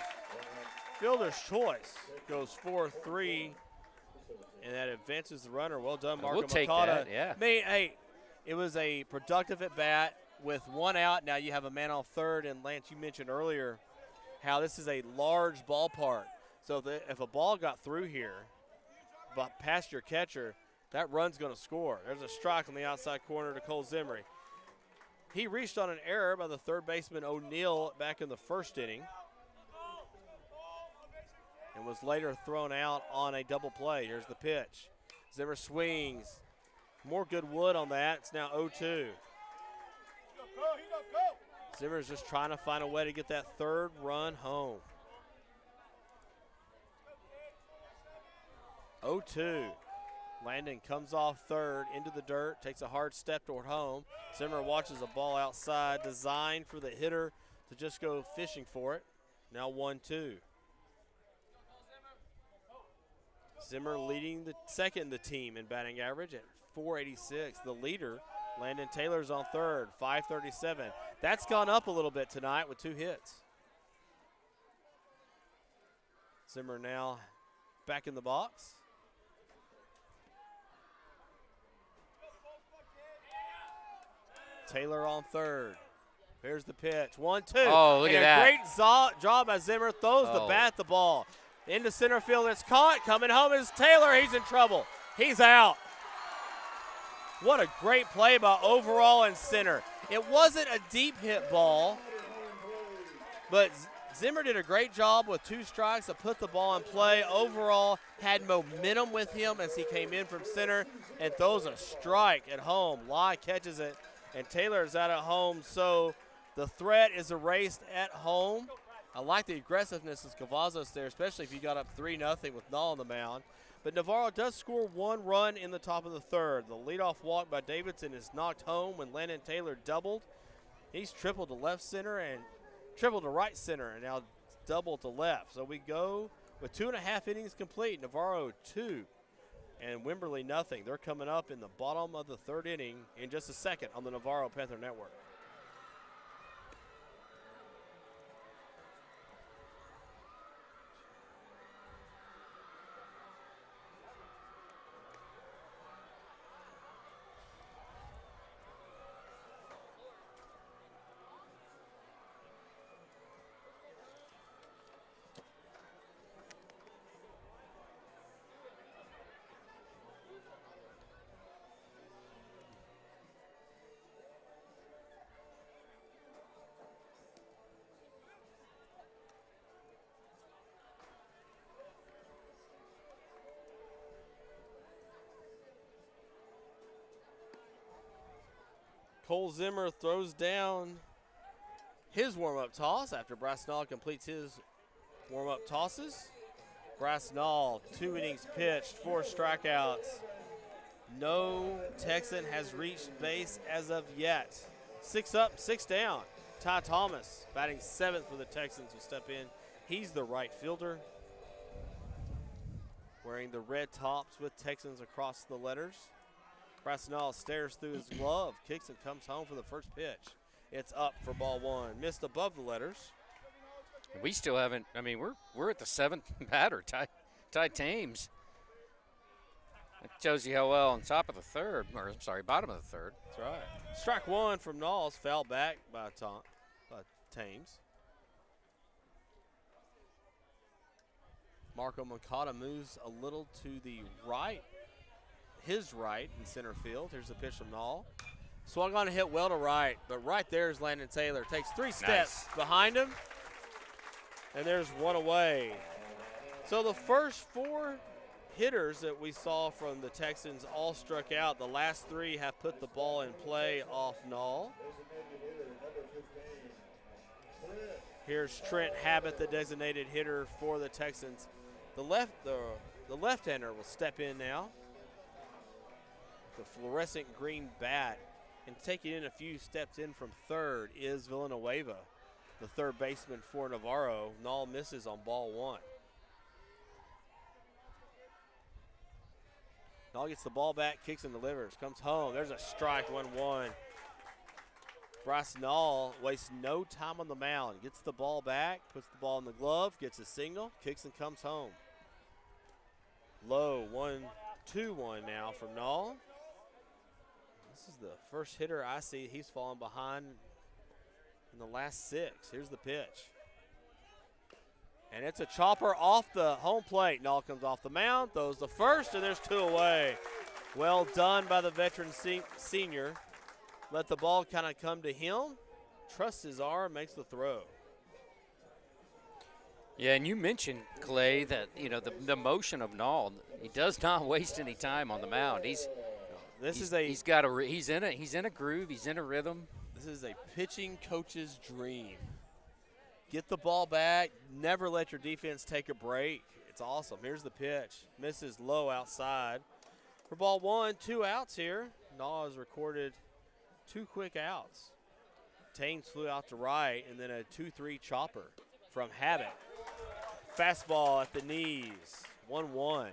fielder's choice goes 4-3, and that advances the runner. Well done, Marco We'll take Mikata. that, yeah. I mean, hey, it was a productive at bat with one out. Now you have a man on third, and Lance, you mentioned earlier how this is a large ballpark. So if a ball got through here, but past your catcher, that run's going to score. There's a strike on the outside corner to Cole Zimmery. He reached on an error by the third baseman O'Neill back in the first inning and was later thrown out on a double play. Here's the pitch. Zimmer swings. More good wood on that. It's now 0-2. Zimmer's just trying to find a way to get that third run home. 0-2. Landon comes off third into the dirt, takes a hard step toward home. Zimmer watches a ball outside designed for the hitter to just go fishing for it. Now 1-2. Zimmer leading the second in the team in batting average at .486. The leader, Landon Taylor's on third, .537. That's gone up a little bit tonight with 2 hits. Zimmer now back in the box. Taylor on third. Here's the pitch. 1-2. Oh, look and at that. A great job by Zimmer. Throws the bat the ball. Into center field. It's caught. Coming home is Taylor. He's in trouble. He's out. What a great play by Overall and center. It wasn't a deep hit ball, but Zimmer did a great job with 2 strikes to put the ball in play. Overall had momentum with him as he came in from center and throws a strike at home. Lai catches it, and Taylor is out at home, so the threat is erased at home. I like the aggressiveness of Cavazos there, especially if you got up 3-0 with Null on the mound. But Navarro does score 1 run in the top of the third. The leadoff walk by Davidson is knocked home when Landon Taylor doubled. He's tripled to left center and tripled to right center, and now doubled to left. So we go with 2.5 innings complete. Navarro 2 and Wimberley nothing. They're coming up in the bottom of the third inning in just a second on the Navarro Panther Network. Cole Zimmer throws down his warm-up toss after Brasnall completes his warm-up tosses. Brasnall, 2 innings pitched, 4 strikeouts. No Texan has reached base as of yet. 6 up, 6 down. Ty Thomas, batting 7th for the Texans, will step in. He's the right fielder, wearing the red tops with Texans across the letters. Brasnall stares through his glove, kicks and comes home for the first pitch. It's up for ball 1. Missed above the letters. We still haven't. I mean, we're at the 7th batter. Ty Thames. That tells you how well on top of the third, or I'm sorry, bottom of the third. That's right. Strike 1 from Knowles, foul back by Thames. Marco Moncada moves a little to the right. His right in center field. Here's the pitch from Knoll. Swung on and hit well to right, but right there is Landon Taylor. Takes 3 steps behind him, and there's 1 away. So the first 4 hitters that we saw from the Texans all struck out. The last 3 have put the ball in play off Null. Here's Trent Habit, the designated hitter for the Texans. The left-hander will step in now. The fluorescent green bat, and taking in a few steps in from third is Villanueva, the third baseman for Navarro. Null misses on ball 1. Null gets the ball back, kicks and delivers, comes home. There's a strike, 1-1. Bryce Null wastes no time on the mound, gets the ball back, puts the ball in the glove, gets a signal, kicks and comes home. Low, 1-2-1 now from Null. This is the first hitter I see. He's fallen behind in the last 6. Here's the pitch. And it's a chopper off the home plate. Null comes off the mound, throws the first, and there's 2 away. Well done by the veteran senior. Let the ball kind of come to him, trusts his arm, makes the throw. Yeah, and you mentioned, Clay, that, you know, the motion of Null. He does not waste any time on the mound. He's in a groove, he's in a rhythm. This is a pitching coach's dream. Get the ball back, never let your defense take a break. It's awesome. Here's the pitch. Misses low outside. For ball 1, 2 outs here. Null has recorded 2 quick outs. Taines flew out to right, and then a 2-3 chopper from Habit. Fastball at the knees, 1-1.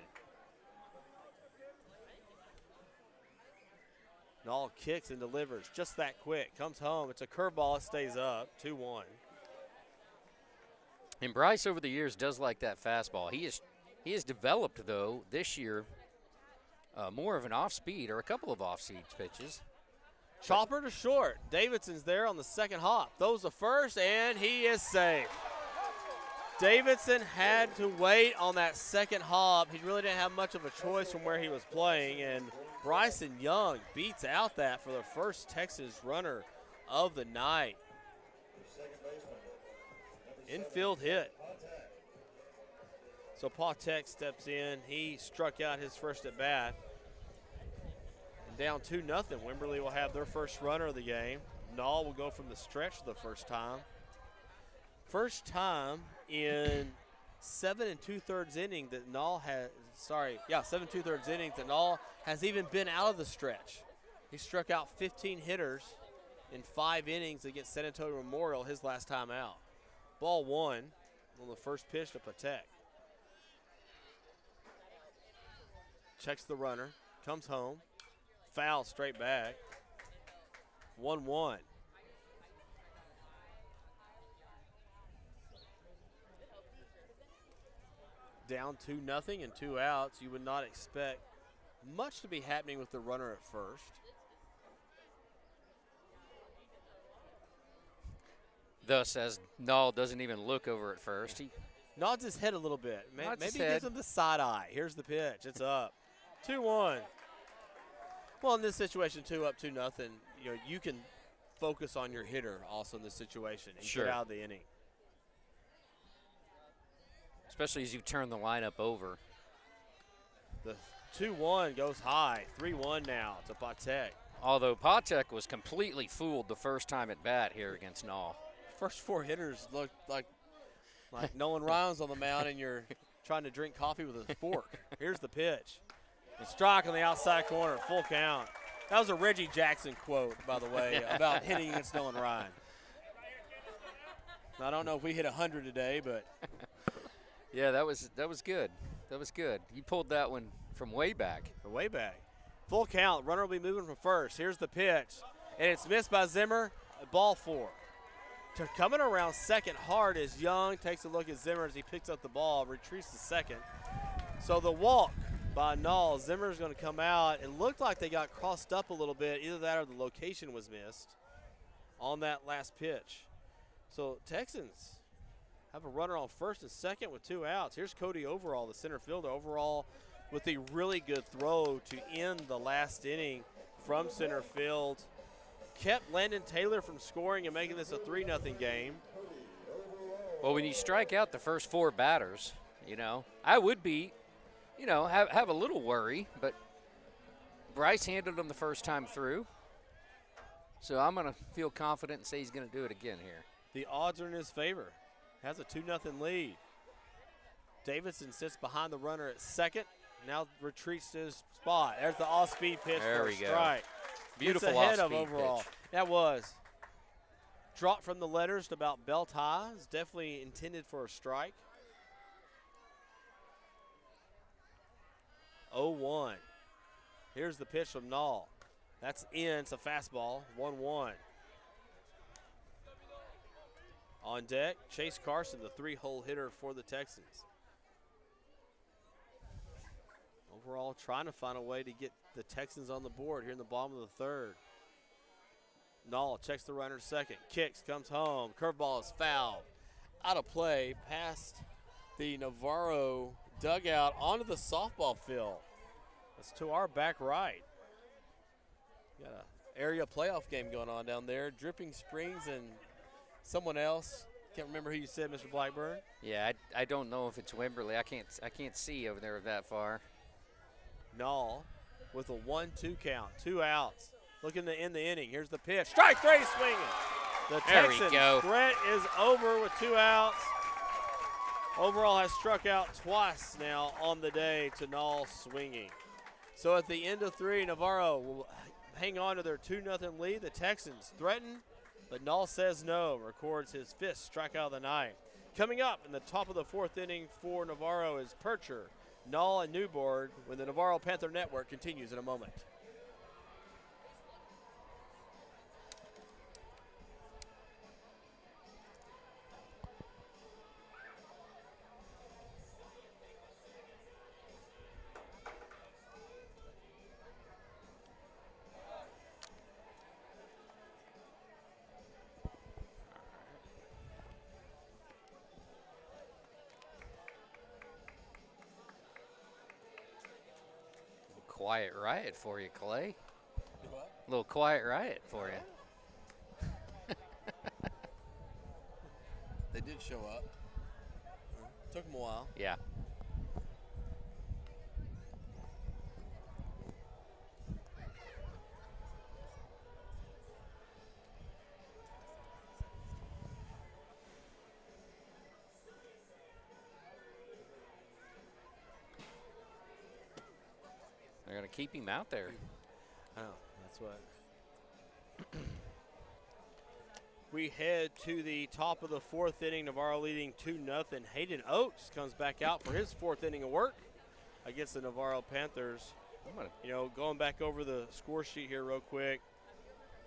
Null kicks and delivers just that quick. Comes home. It's a curveball. It stays up, 2-1. And Bryce over the years does like that fastball. He has developed, though, this year more of an off-speed or a couple of off-speed pitches. Chopper to short. Davidson's there on the second hop. Throws the first, and he is safe. Davidson had to wait on that second hop. He really didn't have much of a choice from where he was playing, and Bryson Young beats out that for the first Texas runner of the night. Infield hit. So Pautek steps in. He struck out his first at bat. And down 2-0. Wimberley will have their first runner of the game. Null will go from the stretch for the first time. First time in 7 2/3 inning that Null has, 7 2/3 innings that Null has even been out of the stretch. He struck out 15 hitters in 5 innings against San Antonio Memorial his last time out. Ball 1 on the first pitch to Patek. Checks the runner, comes home, foul straight back. 1-1. Down 2-0 and 2 outs. You would not expect much to be happening with the runner at first. Thus, as Null doesn't even look over at first, he nods his head a little bit. Nods Maybe his he head. gives him the side eye. Here's the pitch. It's up. 2-1. Well, in this situation, 2-up, 2-0, you can focus on your hitter also in this situation and Sure. get out of the inning. especially as you turn the lineup over. The 2-1 goes high. 3-1 now to Patek. Although Patek was completely fooled the first time at bat here against Null. First 4 hitters looked like Nolan Ryan's on the mound and you're trying to drink coffee with a fork. Here's the pitch. The strike on the outside corner, full count. That was a Reggie Jackson quote, by the way, about hitting against Nolan Ryan. I don't know if we hit 100 today, but. Yeah, that was good. That was good. You pulled that one from way back. Way back. Full count. Runner will be moving from first. Here's the pitch. And it's missed by Zimmer. Ball 4. Coming around second hard is Young. Takes a look at Zimmer as he picks up the ball. Retreats to second. So the walk by Null. Zimmer's going to come out. It looked like they got crossed up a little bit. Either that or the location was missed on that last pitch. So Texans have a runner on first and second with 2 outs. Here's Cody Overall, the center fielder. Overall with a really good throw to end the last inning from center field. Kept Landon Taylor from scoring and making this a 3-0 game. Well, when you strike out the first 4 batters, I would be you know, have a little worry, but Bryce handled him the first time through. So I'm going to feel confident and say he's going to do it again here. The odds are in his favor. Has a 2-0 lead. Davidson sits behind the runner at second. Now retreats to his spot. There's the off-speed pitch for a strike. Beautiful Gets ahead of off-speed overall. pitch. That was dropped from the letters to about belt high. It's definitely intended for a strike. 0-1. Here's the pitch from Nall. That's in. It's a fastball. 1-1. On deck, Chase Carson, the 3-hole hitter for the Texans. Overall, trying to find a way to get the Texans on the board here in the bottom of the third. Nall checks the runner second. Kicks, comes home. Curveball is fouled. Out of play, past the Navarro dugout onto the softball field. That's to our back right. Got an area playoff game going on down there. Dripping Springs and someone else. Can't remember who you said, Mr. Blackburn. Yeah, I don't know if it's Wimberley. I can't see over there that far. Nall with a 1-2 count, 2 outs. Looking to end the inning. Here's the pitch. Strike three, swinging. The There we Texans go. threat is over with 2 outs. Overall has struck out twice now on the day to Nall swinging. So at the end of 3, Navarro will hang on to their 2-0 lead. The Texans threaten, but Nall says no, records his 5th strikeout of the night. Coming up in the top of the 4th inning for Navarro is Percher, Nall, and Newborg when the Navarro Panther Network continues in a moment. Quiet riot for you, Clay. A little quiet riot for you. They did show up. Took them a while. Yeah. They're going to keep him out there. Oh, that's what. We head to the top of the 4th inning. Navarro leading 2-0. Hayden Oakes comes back out for his 4th inning of work against the Navarro Panthers. You know, going back over the score sheet here real quick.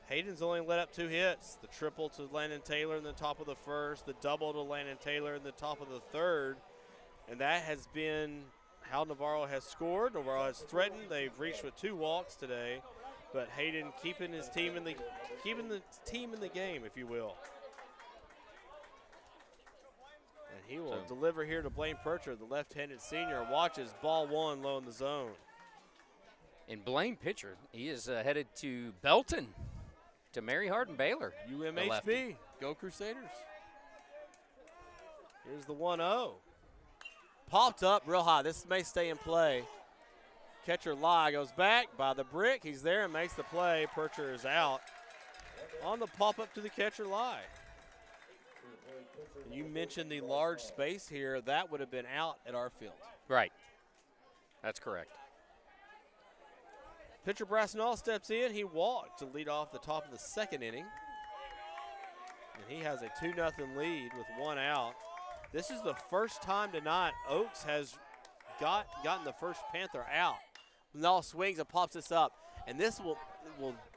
Hayden's only let up 2 hits. The triple to Landon Taylor in the top of the 1st. The double to Landon Taylor in the top of the 3rd. And that has been how Navarro has scored. Navarro has threatened. They've reached with 2 walks today, but Hayden keeping the team in the game, if you will. And he will deliver here to Blaine Percher, the left-handed senior. Watches ball 1 low in the zone. And Blaine pitcher, he is headed to Belton to Mary Hardin Baylor. UMHB, go Crusaders. Here's the 1-0. Popped up real high. This may stay in play. Catcher Lai goes back by the brick. He's there and makes the play. Percher is out. On the pop up to the catcher Lai. You mentioned the large space here. That would have been out at our field. Right. That's correct. Pitcher Brasnall steps in. He walked to lead off the top of the 2nd inning. And he has a 2-0 lead with 1 out. This is the first time tonight Oakes has gotten the first Panther out. Nall swings and pops this up. And this will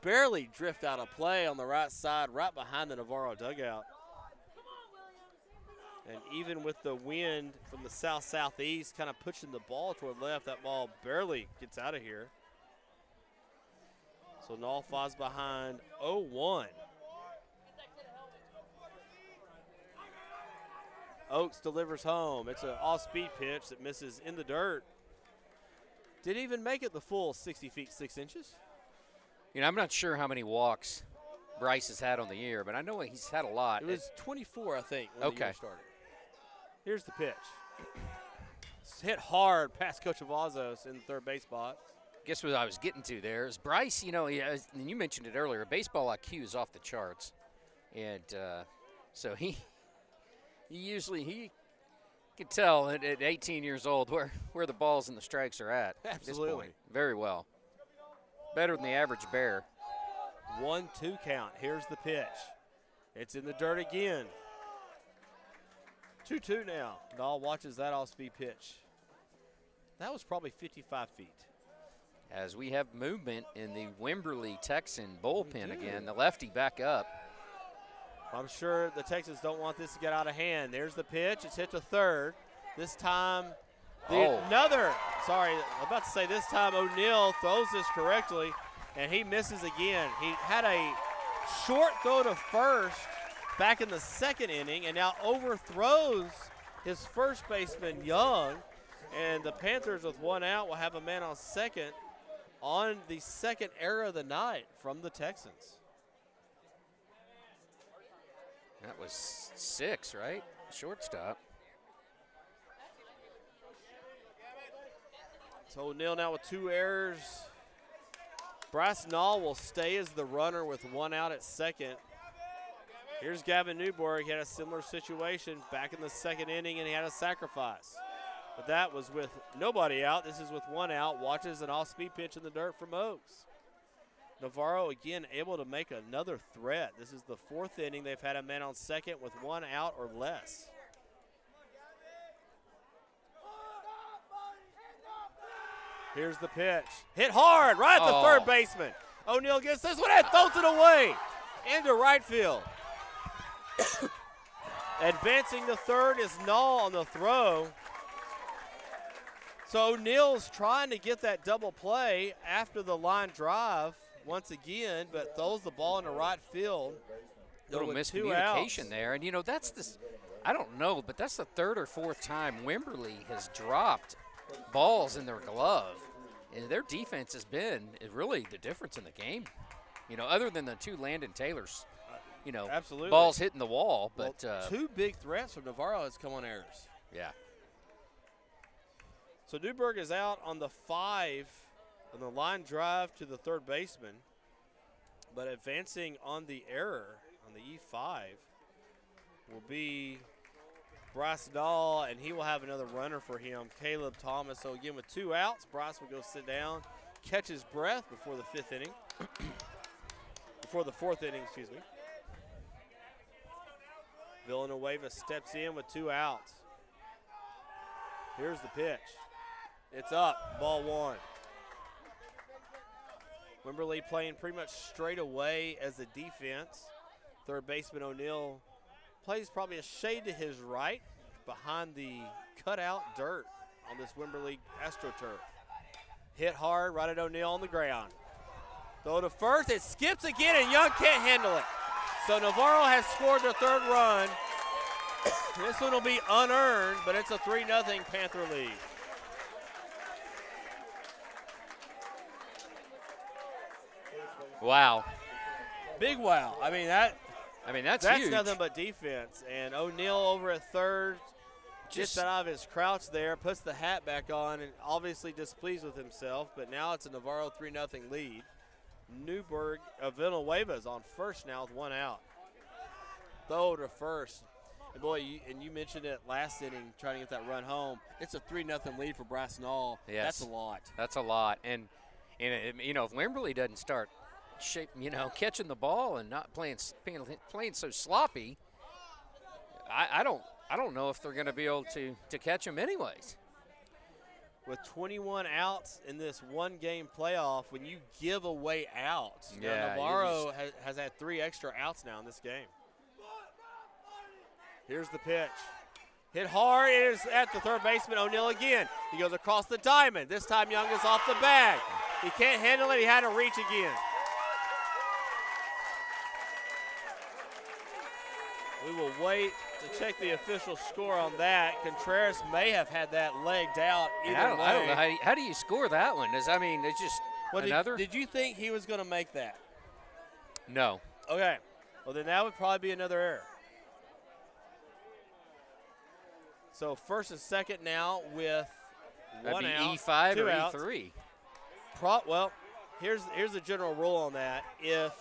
barely drift out of play on the right side, right behind the Navarro dugout. And even with the wind from the south-southeast kind of pushing the ball toward left, that ball barely gets out of here. So Nall falls behind 0-1. Oakes delivers home. It's an off-speed pitch that misses in the dirt. Didn't even make it the full 60 feet 6 inches. You know, I'm not sure how many walks Bryce has had on the year, but I know he's had a lot. It was 24, I think, when the year started. Here's the pitch. It's hit hard past Coach Avazos in the third base box. Guess what I was getting to there is Bryce, you know, and you mentioned it earlier, baseball IQ is off the charts. And so he could tell at 18 years old where the balls and the strikes are at. Absolutely. At this point. Very well. Better than the average Bear. 1-2 count. Here's the pitch. It's in the dirt again. 2-2 now. Dahl watches that off-speed pitch. That was probably 55 feet. As we have movement in the Wimberley Texan bullpen again, the lefty back up. I'm sure the Texans don't want this to get out of hand. There's the pitch. It's hit to third. This time, I'm about to say this time O'Neal throws this correctly, and he misses again. He had a short throw to first back in the second inning and now overthrows his first baseman, Young. And the Panthers, with one out, will have a man on second on the second error of the night from the Texans. That was 6, right? Shortstop. So O'Neal now with 2 errors. Bryce Nall will stay as the runner with 1 out at second. Here's Gavin Newberg. He had a similar situation back in the second inning, and he had a sacrifice. But that was with nobody out. This is with 1 out. Watches an off-speed pitch in the dirt from Oaks. Navarro again able to make another threat. This is the 4th inning. They've had a man on second with 1 out or less. Here's the pitch. Hit hard right at the third baseman. O'Neal gets this one and throws it away into right field. Advancing to third is Nall on the throw. So O'Neal's trying to get that double play after the line drive once again, but throws the ball into right field. Little miscommunication there. And, you know, I don't know, but that's the 3rd or 4th time Wimberley has dropped balls in their glove. And their defense has been really the difference in the game. You know, other than the 2 Landon Taylors, you know, absolutely, balls hitting the wall. But 2 big threats from Navarro has come on errors. Yeah. So Newberg is out on the 5 on the line drive to the third baseman, but advancing on the error on the E5 will be Bryce Dahl, and he will have another runner for him, Caleb Thomas. So again, with 2 outs, Bryce will go sit down, catch his breath before the 5th inning. Before the 4th inning, excuse me. Villanueva steps in with 2 outs. Here's the pitch. It's up, ball 1. Wimberley playing pretty much straight away as a defense. Third baseman O'Neal plays probably a shade to his right behind the cutout dirt on this Wimberley AstroTurf. Hit hard right at O'Neal on the ground. Throw to first, it skips again, and Young can't handle it. So Navarro has scored the 3rd run. This one will be unearned, but it's a 3-0 Panther lead. Wow. Big wow. That's huge. Nothing but defense. And O'Neal over at third gets out of his crouch there, puts the hat back on, and obviously displeased with himself. But now it's a Navarro 3-0 lead. Villanueva is on first now with 1 out. Throw to first. And boy, you mentioned it last inning, trying to get that run home. It's a 3-0 lead for Bryce Nall. Yes. That's a lot. That's a lot. And you know, if Wimberley doesn't start catching the ball and not playing so sloppy, I don't know if they're going to be able to catch him anyways. With 21 outs in this 1-game playoff, when you give away outs, Navarro has had 3 extra outs now in this game. Here's the pitch. Hit hard, it is at the third baseman, O'Neal again. He goes across the diamond. This time Young is off the bag. He can't handle it, he had to reach again. We will wait to check the official score on that. Contreras may have had that legged out either way. I don't know. How do you score that one? It's just another? Did you think he was going to make that? No. Okay. Well, then that would probably be another error. So first and second now with That'd One be out, E5 two or outs. E3. Well, here's the general rule on that. If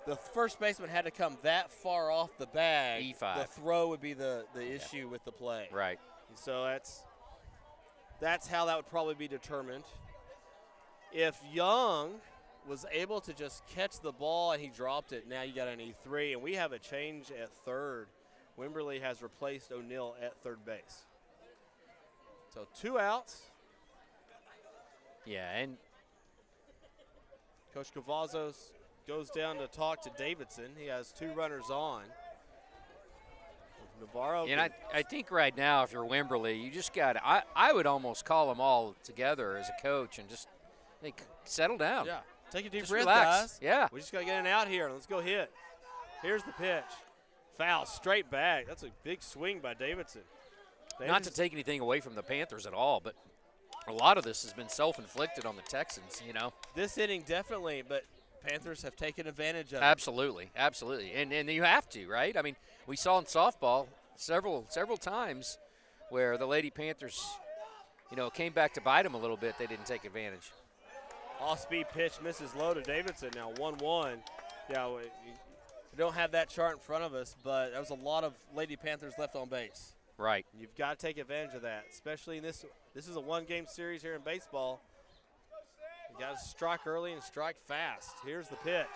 the first baseman had to come that far off the bag, E5. the throw would be the issue with the play. Right. And so that's how that would probably be determined. If Young was able to just catch the ball and he dropped it, now you got an E3, and we have a change at third. Wimberley has replaced O'Neill at third base. So 2 outs. Yeah, and Coach Cavazos goes down to talk to Davidson. He has 2 runners on. Navarro. And I think right now, if you're Wimberley, you just got to – I would almost call them all together as a coach and just settle down. Yeah. Take a deep Just breath, relax. guys. Yeah. We just got to get an out here. Let's go hit. Here's the pitch. Foul, straight back. That's a big swing by Davidson. Not to take anything away from the Panthers at all, but a lot of this has been self-inflicted on the Texans, you know. This inning definitely, but Panthers have taken advantage of it. Absolutely, absolutely. And you have to, right? I mean, we saw in softball several times where the Lady Panthers, you know, came back to bite them a little bit. They didn't take advantage. Off-speed pitch misses low to Davidson. Now 1-1. Yeah, we don't have that chart in front of us, but there was a lot of Lady Panthers left on base. Right. You've got to take advantage of that, especially in this. This is a one-game series here in baseball. You got to strike early and strike fast. Here's the pitch.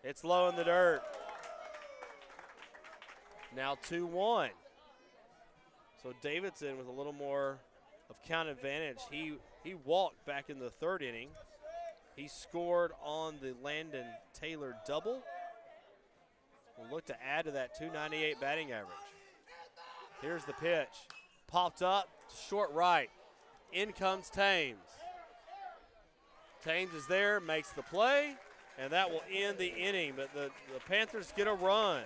It's low in the dirt. Now 2-1. So Davidson with a little more of count advantage. He walked back in the third inning. He scored on the Landon Taylor double. We'll look to add to that 298 batting average. Here's the pitch. Popped up, short right. In comes Thames. Thames is there, makes the play, and that will end the inning. But the Panthers get a run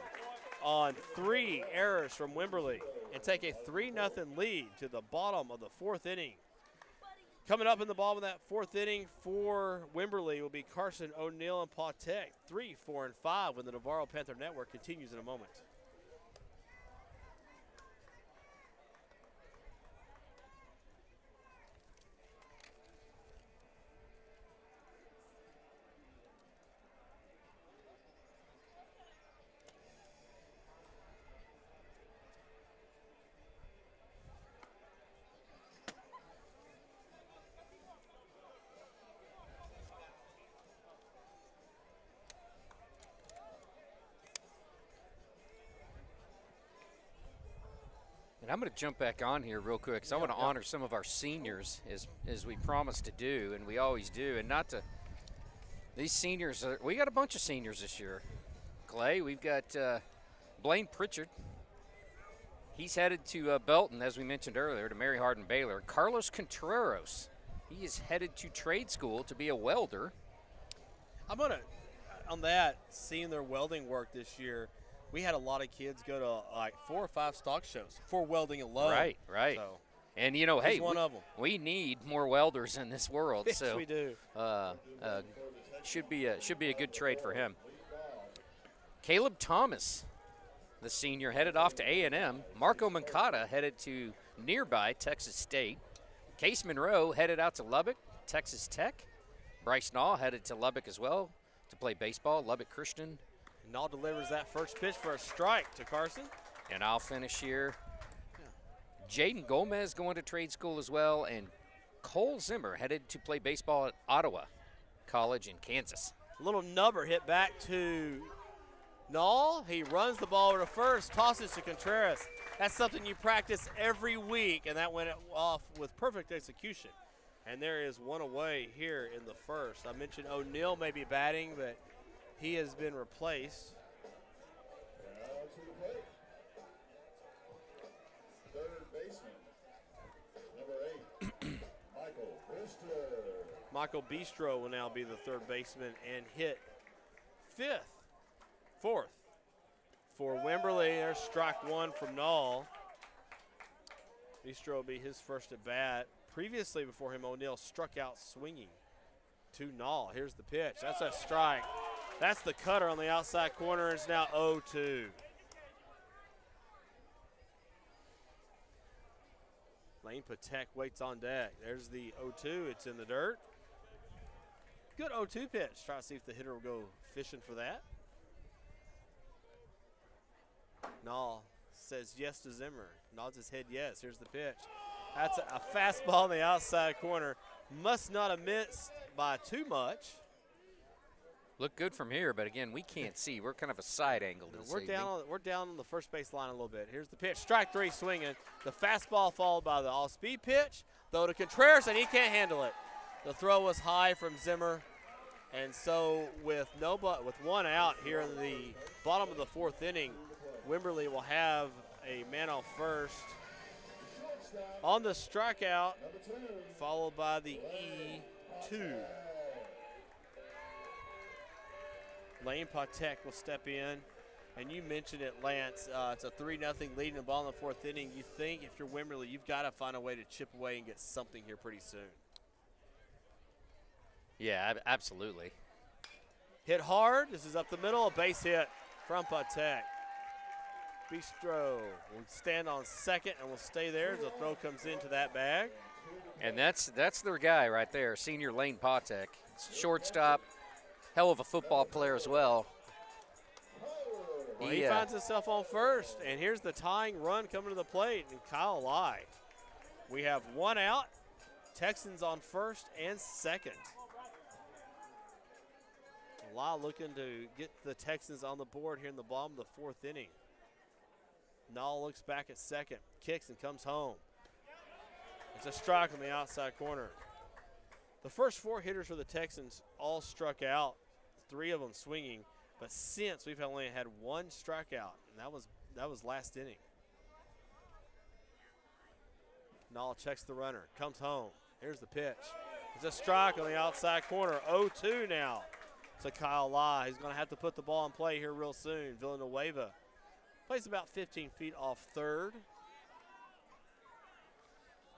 on 3 errors from Wimberley and take a 3-0 lead to the bottom of the 4th inning. Coming up in the bottom of that 4th inning for Wimberley will be Carson, O'Neill, and Pautek. 3, 4, and 5 when the Navarro Panther Network continues in a moment. And I'm going to jump back on here real quick because I want to honor some of our seniors as we promised to do, and we always do. And not to – these seniors – we got a bunch of seniors this year. Clay, we've got Blaine Pritchard. He's headed to Belton, as we mentioned earlier, to Mary Hardin Baylor. Carlos Contreras, he is headed to trade school to be a welder. I'm going to – on that, seeing their welding work this year – we had a lot of kids go to like 4 or 5 stock shows for welding alone. Right, right. So and, you know, hey, one of them. We need more welders in this world. Yes, so we do. Should be a good trade for him. Caleb Thomas, the senior, headed off to A&M. Marco Mancata headed to nearby Texas State. Case Monroe headed out to Lubbock, Texas Tech. Bryce Naw headed to Lubbock as well to play baseball, Lubbock Christian. Naw delivers that first pitch for a strike to Carson. And I'll finish here. Jaden Gomez going to trade school as well, and Cole Zimmer headed to play baseball at Ottawa College in Kansas. A little nubber hit back to Naw. He runs the ball over to first, tosses to Contreras. That's something you practice every week, and that went off with perfect execution. And there is one away here in the first. I mentioned O'Neill may be batting, but he has been replaced. Now to the plate. Third baseman, number 8, Michael Bistro. Michael Bistro will now be the third baseman and hit 4th for Wimberley. There's strike 1 from Null. Bistro will be his first at bat. Previously, before him, O'Neill struck out swinging to Null. Here's the pitch. That's a strike. That's the cutter on the outside corner. It's now 0-2. Lane Patek waits on deck. There's the 0-2. It's in the dirt. Good 0-2 pitch. Try to see if the hitter will go fishing for that. Nall says yes to Zimmer. Nods his head yes. Here's the pitch. That's a fastball in the outside corner. Must not have missed by too much. Look good from here, but again, we can't see. We're kind of a side angle this We're evening. down on the first base line a little bit. Here's the pitch. Strike three swinging. The fastball followed by the all-speed pitch. Throw to Contreras, and he can't handle it. The throw was high from Zimmer. And so with one out here in the bottom of the fourth inning, Wimberley will have a man on first. On the strikeout, followed by the E2. Lane Patek will step in. And you mentioned it, Lance. It's a 3-0 lead in the ball in the fourth inning. You think if you're Wimberley, you've got to find a way to chip away and get something here pretty soon. Yeah, absolutely. Hit hard. This is up the middle. A base hit from Patek. Bistro will stand on second and will stay there as the throw comes into that bag. And that's their guy right there, senior Lane Patek. Shortstop, hell of a football player as well. Well, he finds himself on first, and here's the tying run coming to the plate, and Kyle Lai. We have one out, Texans on first and second. Lai looking to get the Texans on the board here in the bottom of the fourth inning. Nall looks back at second, kicks and comes home. It's a strike on the outside corner. The first four hitters for the Texans all struck out, 3 of them swinging, but since we've only had one strikeout, and that was last inning. Nall checks the runner, comes home. Here's the pitch. It's a strike on the outside corner. 0-2 now to Kyle Lai. He's going to have to put the ball in play here real soon. Villanueva plays about 15 feet off third.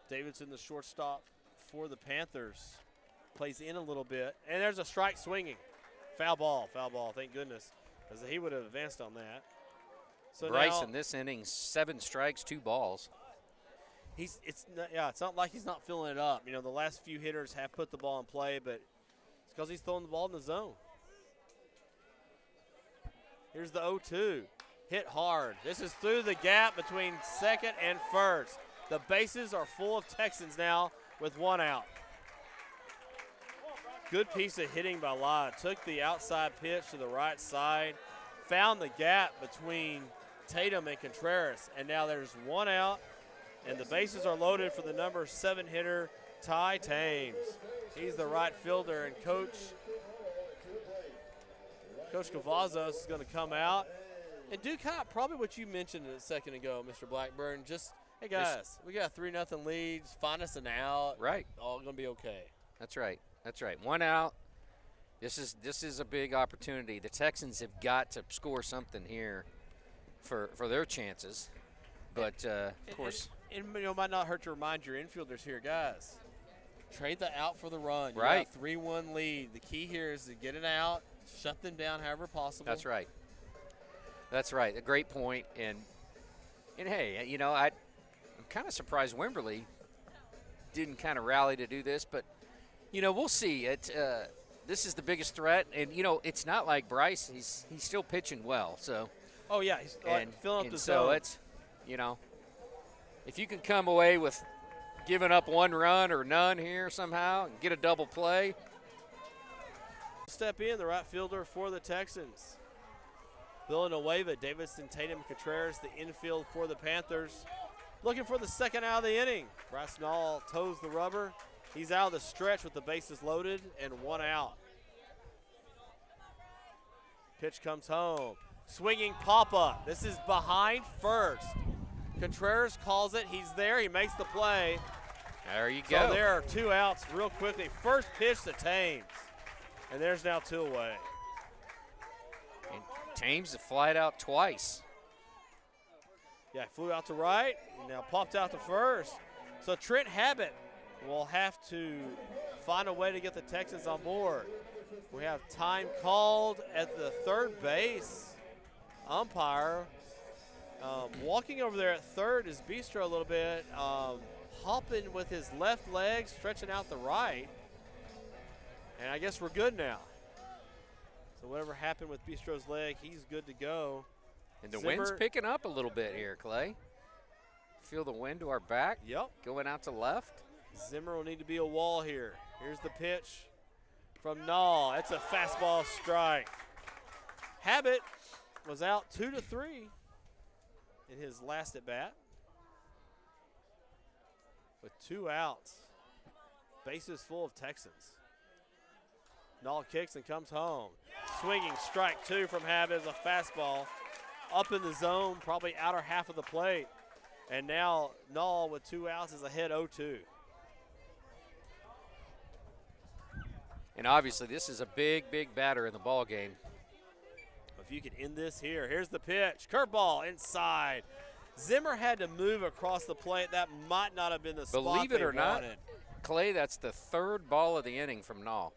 Davidson, the shortstop for the Panthers, plays in a little bit. And there's a strike swinging. Foul ball, thank goodness, because he would have advanced on that. So Bryce now, in this inning, 7 strikes, 2 balls. It's not like he's not filling it up. You know, the last few hitters have put the ball in play, but it's because he's throwing the ball in the zone. Here's the 0-2. Hit hard. This is through the gap between second and first. The bases are full of Texans now with one out. Good piece of hitting by Lai. Took the outside pitch to the right side, found the gap between Tatum and Contreras, and now there's one out, and the bases are loaded for the number 7 hitter, Ty Thames. He's the right fielder, and Coach Cavazos is going to come out and do kind of probably what you mentioned a second ago, Mr. Blackburn. Just, hey, guys, we got a 3-0 lead. Just find us an out. Right. All going to be okay. That's right. That's right. One out. This is a big opportunity. The Texans have got to score something here for their chances. But, of course. And it might not hurt to remind your infielders here, guys, trade the out for the run. You right. got a 3-1 lead. The key here is to get it out, shut them down however possible. That's right. That's right. A great point. And hey, you know, I'm kind of surprised Wimberley didn't kind of rally to do this, but, you know, we'll see. This is the biggest threat, and, you know, it's not like Bryce. He's still pitching well. So. Oh, yeah. He's filling up the so zone. It's, you know, if you can come away with giving up 1 run or none here somehow and get a double play. Step in, the right fielder for the Texans. Villanueva, Davidson, Tatum, Contreras, the infield for the Panthers. Looking for the second out of the inning. Bryce Nall toes the rubber. He's out of the stretch with the bases loaded and 1 out. Pitch comes home. Swinging pop-up. This is behind first. Contreras calls it. He's there. He makes the play. There you go. So there are 2 outs real quickly. First pitch to Thames. And there's now 2 away. And Thames have flied out twice. Yeah, flew out to right. Now popped out to first. So Trent Habit will have to find a way to get the Texans on board. We have time called at the third base. Umpire. Walking over there at third is Bistro a little bit. hopping with his left leg, stretching out the right. And I guess we're good now. So whatever happened with Bistro's leg, he's good to go. And the Zimmer, wind's picking up a little bit here, Clay. Feel the wind to our back. Yep. Going out to left. Zimmer will need to be a wall here. Here's the pitch from Nall. That's a fastball strike. Habit was out 2-3 in his last at bat. With 2 outs. Bases full of Texans. Nall kicks and comes home. Swinging strike 2 from Habit is a fastball. Up in the zone, probably outer half of the plate. And now Nall with 2 outs is ahead 0-2. And obviously this is a big, big batter in the ball game. If you could end this here. Here's the pitch. Curveball inside. Zimmer had to move across the plate. That might not have been the spot Believe it they or not, wanted. Clay, that's the 3rd ball of the inning from Nall.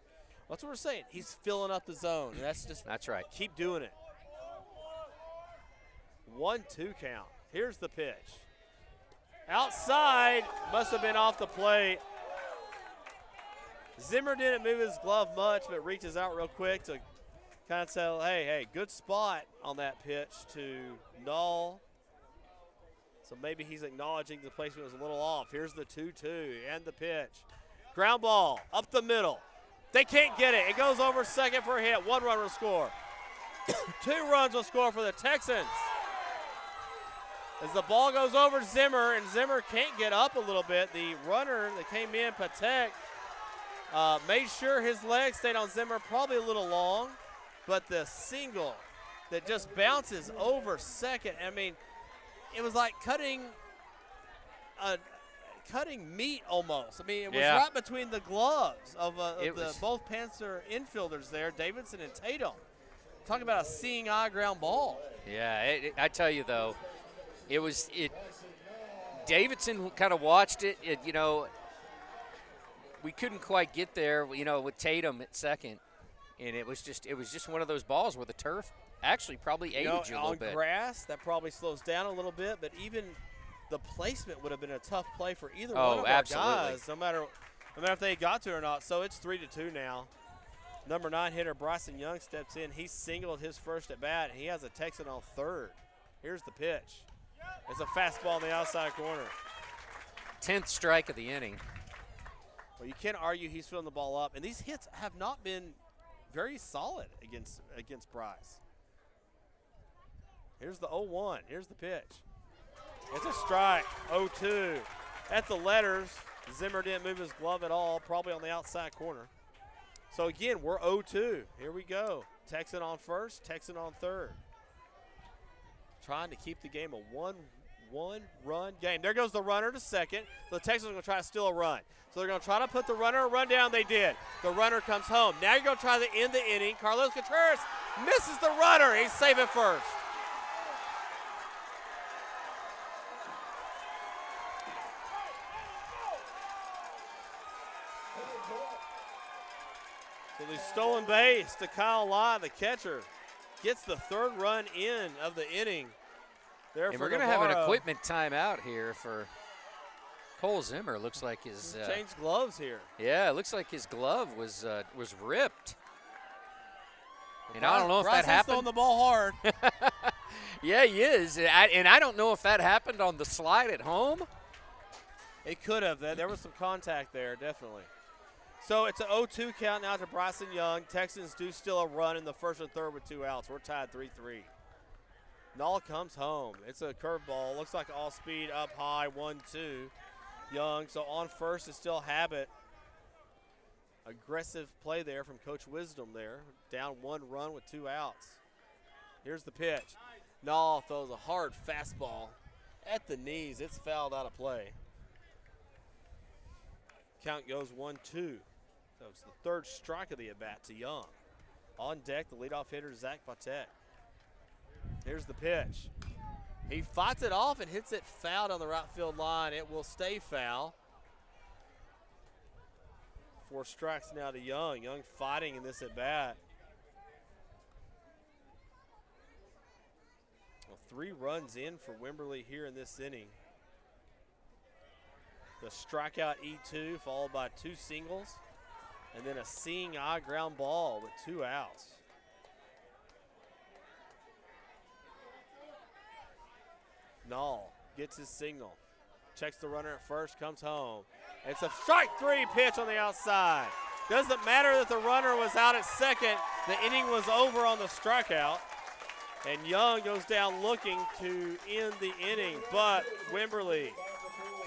That's what we're saying. He's filling up the zone. That's right. Keep doing it. 1-2 count. Here's the pitch. Outside. Must have been off the plate. Zimmer didn't move his glove much, but reaches out real quick to kind of tell, hey, good spot on that pitch to Nall. So maybe he's acknowledging the placement was a little off. Here's the 2-2 and the pitch. Ground ball up the middle. They can't get it. It goes over second for a hit. 1 run will score. 2 runs will score for the Texans. As the ball goes over Zimmer, and Zimmer can't get up a little bit. The runner that came in, Patek, made sure his leg stayed on Zimmer, probably a little long, but the single that just bounces over second, I mean, it was like cutting meat almost. I mean, it was right between the gloves of both Panther infielders there, Davidson and Tatum. Talking about a seeing eye ground ball. Yeah, I tell you though, Davidson kind of watched it. We couldn't quite get there, with Tatum at second, and it was just one of those balls where the turf actually probably aided you a little bit. On grass, that probably slows down a little bit, but even the placement would have been a tough play for either one of our guys, no matter if they got to it or not. So it's 3-2 now. Number 9 hitter Bryson Young steps in. He singled his first at bat. He has a Texan on third. Here's the pitch. It's a fastball in the outside corner. 10th strike of the inning. Well, you can't argue he's filling the ball up, and these hits have not been very solid against Bryce. Here's the 0-1. Here's the pitch. It's a strike. 0-2. At the letters, Zimmer didn't move his glove at all, probably on the outside corner. So again, we're 0-2. Here we go. Texan on first, Texan on third. Trying to keep the game a one-run game. There goes the runner to second. The Texans are going to try to steal a run. So they're going to try to put the runner a run down. They did. The runner comes home. Now you're going to try to end the inning. Carlos Contreras misses the runner. He's safe at first. So the stolen base to Kyle Lott, the catcher, gets the 3rd run in of the inning. And we're going to have an equipment timeout here for Cole Zimmer. Looks like his changed gloves here. Yeah, it looks like his glove was ripped. And I don't know if that happened. Throwing the ball hard. Yeah, he is. And I don't know if that happened on the slide at home. It could have. There was some contact there, definitely. So it's an 0-2 count now to Bryson Young. Texans do still a run in the first and third with 2 outs. We're tied 3-3. Nall comes home. It's a curveball. Looks like all speed up high, 1-2. Young. So on first is still Habit. Aggressive play there from Coach Wisdom there. Down 1 run with 2 outs. Here's the pitch. Nall throws a hard fastball at the knees. It's fouled out of play. Count goes 1-2. So it's the 3rd strike of the at-bat to Young. On deck, the leadoff hitter, Zach Patek. Here's the pitch. He fights it off and hits it foul on the right field line. It will stay foul. 4 strikes now to Young. Young fighting in this at-bat. Well, 3 runs in for Wimberley here in this inning. The strikeout E2 followed by 2 singles, and then a seeing eye ground ball with 2 outs. Nall gets his signal, checks the runner at first, comes home. It's a strike 3 pitch on the outside. Doesn't matter that the runner was out at second. The inning was over on the strikeout. And Young goes down looking to end the inning. But Wimberley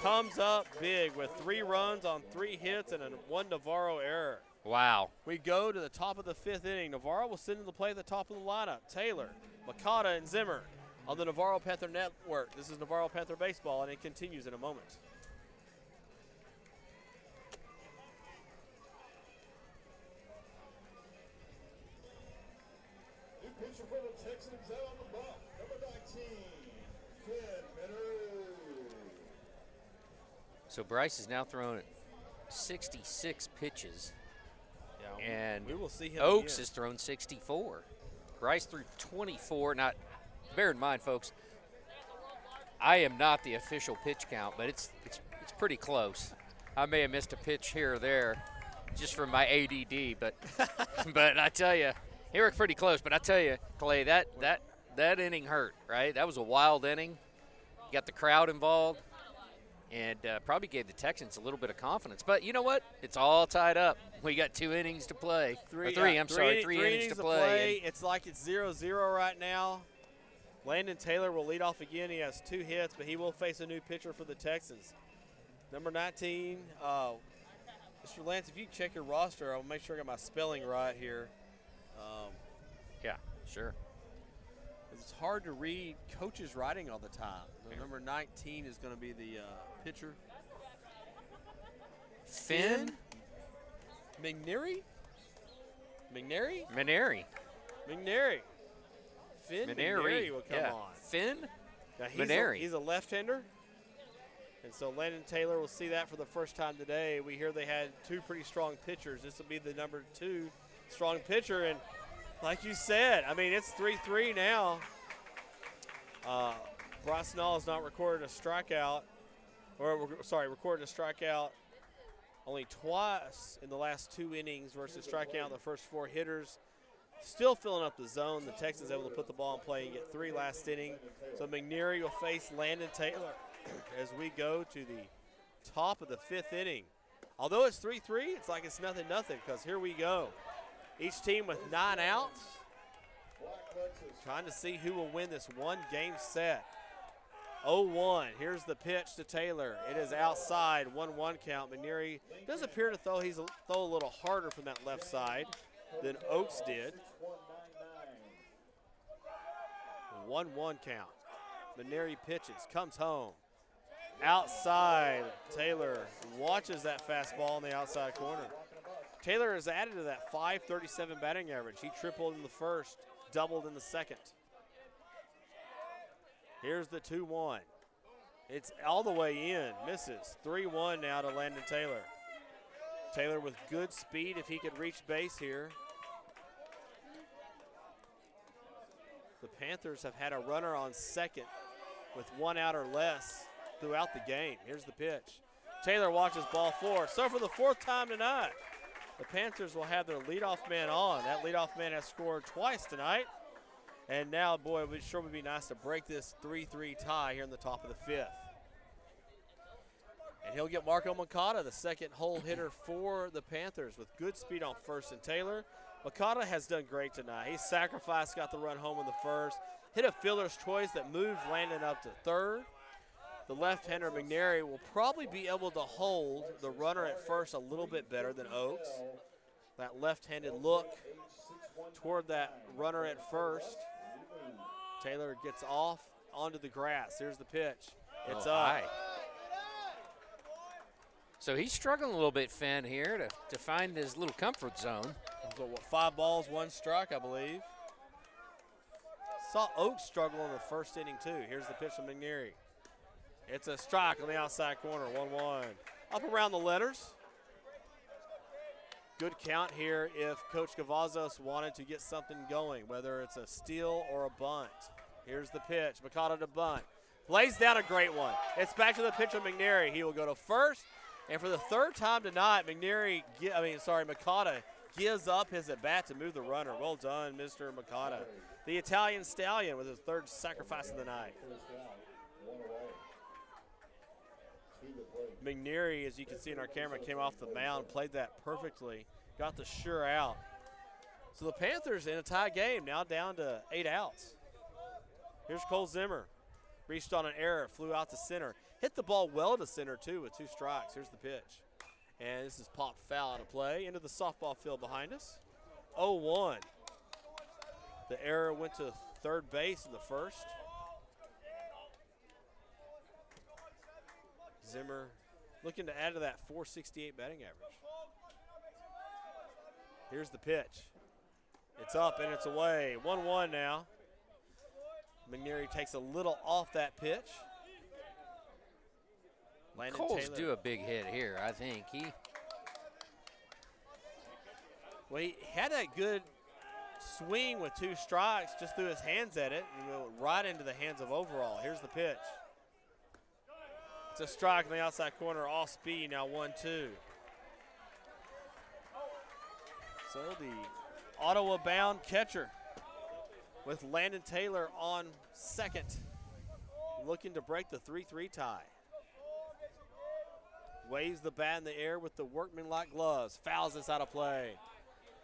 comes up big with 3 runs on 3 hits and a 1 Navarro error. Wow. We go to the top of the 5th inning. Navarro will send in the play at the top of the lineup. Taylor, Makata, and Zimmer on the Navarro Panther Network. This is Navarro Panther Baseball, and it continues in a moment. New pitcher for the Texans out on the bump, number 19, Finn Minner. So Bryce is now thrown at 66 pitches. Yeah, And we will see him Oaks again. has thrown 64. Bryce threw 24. Now, bear in mind, folks, I am not the official pitch count, but it's pretty close. I may have missed a pitch here or there just from my ADD, but but I tell you, he worked pretty close. But I tell you, Clay, that inning hurt, right? That was a wild inning. You got the crowd involved, and probably gave the Texans a little bit of confidence. But you know what? It's all tied up. We got 2 innings to play. Three innings to play. It's like it's 0-0 right now. Landon Taylor will lead off again. He has 2 hits, but he will face a new pitcher for the Texans. Number 19, Mr. Lance, if you check your roster, I'll make sure I got my spelling right here. Yeah, sure. It's hard to read coaches' writing all the time. Number 19 is going to be the pitcher. Finn McNary? Maneri. McNary. Finn McNary will come on. Finn Now Maneri. he's a left-hander, and so Landon Taylor will see that for the first time today. We hear they had 2 pretty strong pitchers. This will be the number 2 strong pitcher, and like you said, I mean, it's 3-3 now. Bryce Nall has not recorded a strikeout, recorded a strikeout only twice in the last 2 innings versus striking out the first 4 hitters. Still filling up the zone. The Texans able to put the ball in play and get 3 last inning. So McNary will face Landon Taylor as we go to the top of the 5th inning. Although it's 3-3, it's like it's nothing because here we go. Each team with 9 outs, trying to see who will win this 1-game set. 0-1. Here's the pitch to Taylor. It is outside, 1-1 count. McNary does appear to throw. He's throw a little harder from that left side than Oaks did. 1-1 count. McNary pitches, comes home. Outside, Taylor watches that fastball in the outside corner. Taylor has added to that .537 batting average. He tripled in the first, doubled in the second. Here's the 2-1. It's all the way in, misses. 3-1 now to Landon Taylor. Taylor with good speed if he could reach base here. The Panthers have had a runner on second with 1 out or less throughout the game. Here's the pitch. Taylor watches ball 4. So for the 4th time tonight, the Panthers will have their leadoff man on. That leadoff man has scored twice tonight. And now, boy, it sure would be nice to break this 3-3 tie here in the top of the 5th. And he'll get Marco Makata, the second hole hitter for the Panthers, with good speed on first and Taylor. Makata has done great tonight. He sacrificed, got the run home in the first, hit a fielder's choice that moved Landon up to third. The left-hander McNary will probably be able to hold the runner at first a little bit better than Oaks. That left-handed look toward that runner at first. Taylor gets off onto the grass. Here's the pitch. It's up. High. So he's struggling a little bit, Finn, here to find his little comfort zone. So what, 5 balls, 1 strike, I believe. Saw Oaks struggle in the first inning, too. Here's the pitch from McNary. It's a strike on the outside corner, 1-1. Up around the letters. Good count here if Coach Cavazos wanted to get something going, whether it's a steal or a bunt. Here's the pitch. Makata to bunt. Lays down a great one. It's back to the pitcher, McNary. He will go to first. And for the third time tonight, Makata gives up his at-bat to move the runner. Well done, Mr. Makata. The Italian Stallion with his third sacrifice of the night. McNary, as you can see in our camera, came off the mound, played that perfectly, got the sure out. So the Panthers in a tie game, now down to 8 outs. Here's Cole Zimmer. Reached on an error, flew out to center. Hit the ball well to center, too, with 2 strikes. Here's the pitch. And this is popped foul out of play into the softball field behind us. 0-1. The error went to third base in the first. Zimmer looking to add to that .468 batting average. Here's the pitch. It's up and it's away. 1-1 now. McNary takes a little off that pitch. Landon Cole's Taylor. due a big hit here, I think. He had that good swing with 2 strikes, just threw his hands at it and went right into the hands of Overall. Here's the pitch. It's a strike in the outside corner, off speed, now 1-2. So the Ottawa-bound catcher with Landon Taylor on second, looking to break the 3-3 tie. Waves the bat in the air with the workmanlike gloves, fouls this out of play.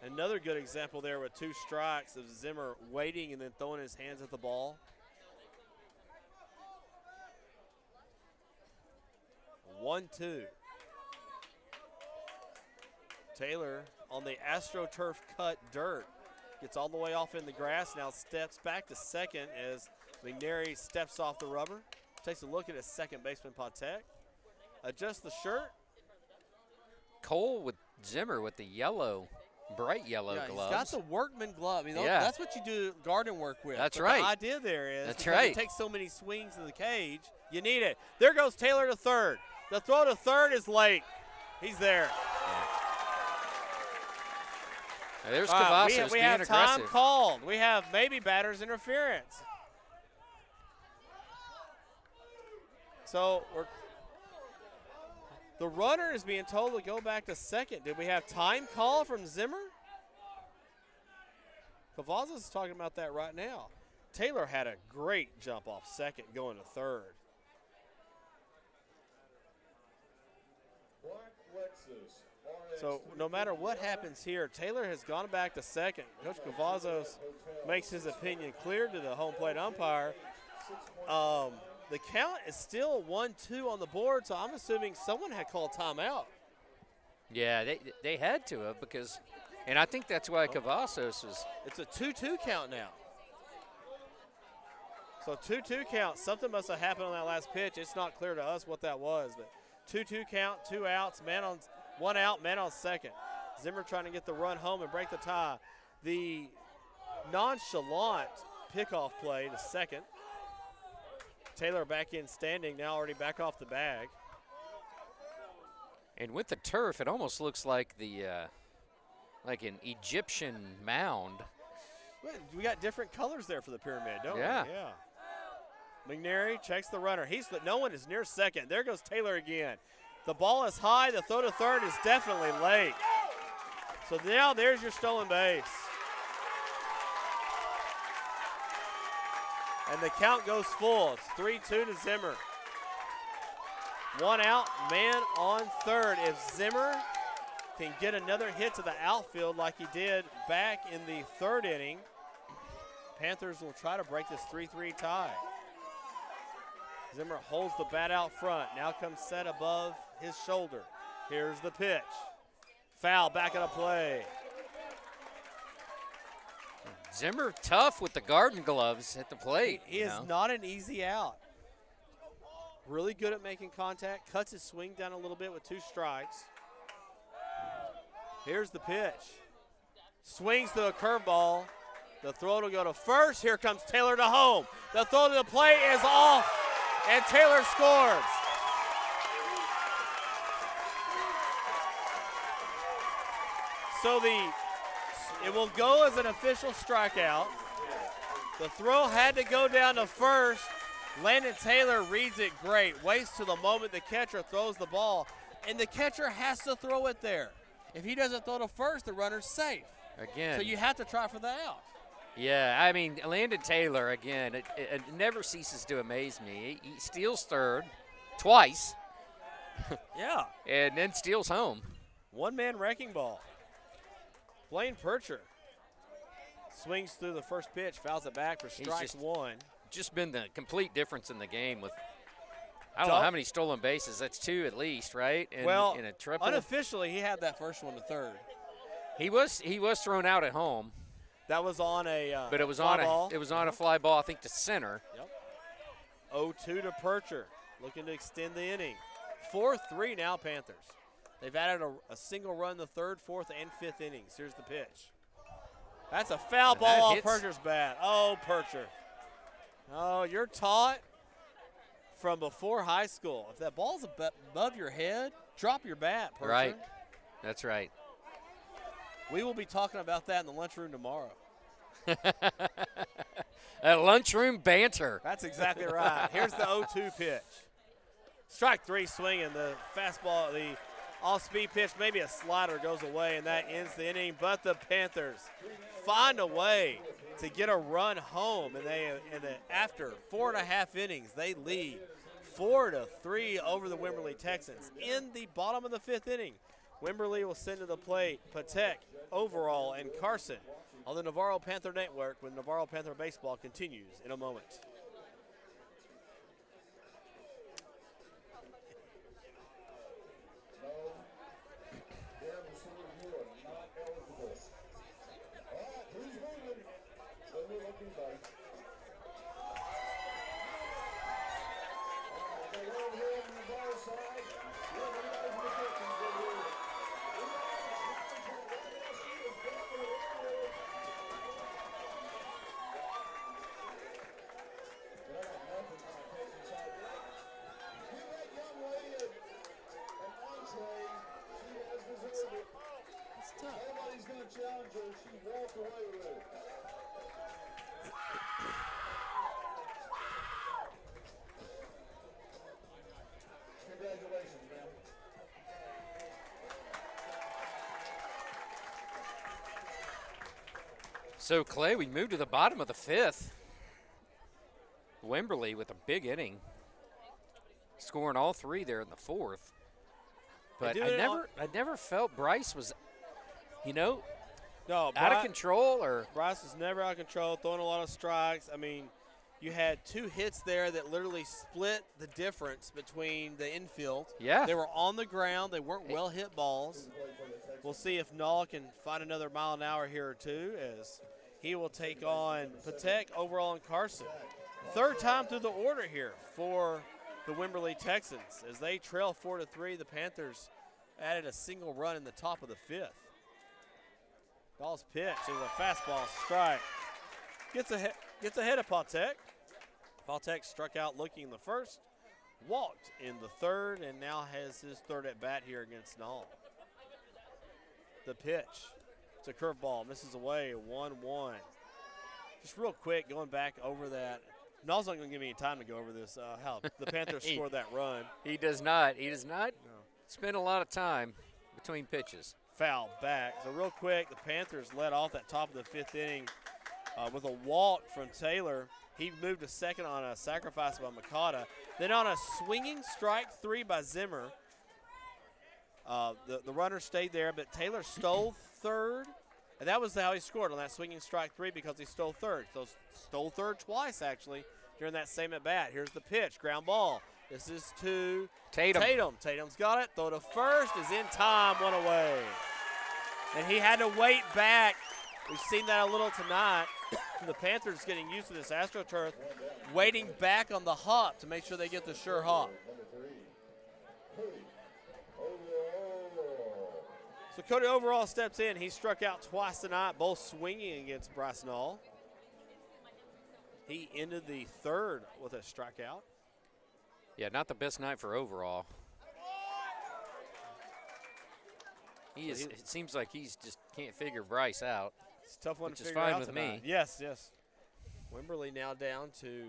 Another good example there with 2 strikes of Zimmer waiting and then throwing his hands at the ball. 1-2. Taylor on the AstroTurf cut dirt. Gets all the way off in the grass, now steps back to second as McNary steps off the rubber. Takes a look at his second baseman, Patek. Adjusts the shirt. Cole with Zimmer with the yellow, bright yellow gloves. He's got the workman glove. You know, Yeah. That's what you do garden work with. That's but right. The idea there is That's because right. it takes so many swings in the cage, you need it. There goes Taylor to third. The throw to third is late. He's there. There's All right, Cavazos we being have time aggressive. called. We have maybe batter's interference. So the runner is being told to go back to second. Did we have time call from Zimmer? Cavazos is talking about that right now. Taylor had a great jump off second going to third. So no matter what happens here, Taylor has gone back to second. Coach Cavazos makes his opinion clear to the home plate umpire. The count is still 1-2 on the board, so I'm assuming someone had called timeout. Yeah, they had to have because, and I think that's why Cavazos was. It's a 2-2 count now. So 2-2 count. Something must have happened on that last pitch. It's not clear to us what that was, but 2-2 count, 2 outs, man on 1 out, man on second. Zimmer trying to get the run home and break the tie. The nonchalant pickoff play to second. Taylor back in standing, now already back off the bag. And with the turf, it almost looks like like an Egyptian mound. We got different colors there for the pyramid, don't Yeah. we? Yeah. McNary checks the runner. No one is near second. There goes Taylor again. The ball is high. The throw to third is definitely late. So now there's your stolen base. And the count goes full. It's 3-2 to Zimmer. 1 out, man on third. If Zimmer can get another hit to the outfield like he did back in the third inning, Panthers will try to break this 3-3 tie. Zimmer holds the bat out front. Now comes set above his shoulder. Here's the pitch. Foul back in a play. Zimmer tough with the garden gloves at the plate. He is not an easy out. Really good at making contact. Cuts his swing down a little bit with 2 strikes. Here's the pitch. Swings to a curveball. The throw to go to first. Here comes Taylor to home. The throw to the plate is off, and Taylor scores. So it will go as an official strikeout. The throw had to go down to first. Landon Taylor reads it great, waits till the moment the catcher throws the ball, and the catcher has to throw it there. If he doesn't throw to first, the runner's safe. Again. So you have to try for the out. Yeah, I mean, Landon Taylor, again, it never ceases to amaze me. He steals third twice. Yeah. And then steals home. One-man wrecking ball. Blaine Percher swings through the first pitch, fouls it back for strike one. Just been the complete difference in the game with, I don't know how many stolen bases. That's 2 at least, right? And, in a triple. Unofficially, he had that first one to third. He was thrown out at home. That was on a but it was fly on ball. It was on a fly ball, I think, to center. Yep. 0-2 to Percher, looking to extend the inning. 4-3 now, Panthers. They've added a single run in the third, fourth, and fifth innings. Here's the pitch. That's a foul ball off Percher's bat. Oh, Percher. Oh, you're taught from before high school. If that ball's above your head, drop your bat, Percher. Right. That's right. We will be talking about that in the lunchroom tomorrow. Lunchroom banter. That's exactly right. Here's the 0-2 pitch. Strike three swinging. The fastball, the off-speed pitch, maybe a slider goes away, and that ends the inning. But the Panthers find a way to get a run home, and after 4.5 innings, they lead 4-3 over the Wimberley Texans. In the bottom of the fifth inning, Wimberley will send to the plate Patek, Overall, and Carson on the Navarro Panther Network when Navarro Panther Baseball continues in a moment. So, Clay, we moved to the bottom of the fifth. Wimberley with a big inning, scoring all 3 there in the fourth. But I never felt Bryce was, No, out of control. Or Bryce was never out of control, throwing a lot of strikes. I mean, you had 2 hits there that literally split the difference between the infield. Yeah. They were on the ground. They weren't well-hit balls. We'll see if Null can find another mile an hour here or two as he will take on Patek, Overall, and Carson. Third time through the order here for the Wimberley Texans. As they trail 4-3, the Panthers added a single run in the top of the fifth. Ball's pitch is a fastball strike. Gets ahead of Patek. Patek struck out looking in the first, walked in the third, and now has his third at bat here against Null. The pitch. It's a curveball, misses away, 1-1. Just real quick, going back over that. Null's not going to give me any time to go over this, how the Panthers scored that run. He does not. He does not spend a lot of time between pitches. Foul back. So real quick, the Panthers led off that top of the fifth inning with a walk from Taylor. He moved to second on a sacrifice by Makata. Then on a swinging strike 3 by Zimmer, the runner stayed there, but Taylor stole third. And that was how he scored on that swinging strike 3 because he stole third. So stole third twice, actually, during that same at-bat. Here's the pitch, ground ball. This is to Tatum. Tatum's got it. Throw to first is in time, 1 away. And he had to wait back. We've seen that a little tonight. The Panthers getting used to this AstroTurf, waiting back on the hop to make sure they get the sure hop. So Cody Overall steps in. He struck out twice tonight, both swinging against Bryce Null. He ended the third with a strikeout. Yeah, not the best night for Overall. It seems like he's just can't figure Bryce out. It's a tough one to figure out out with tonight. me. Yes. Wimberley now down to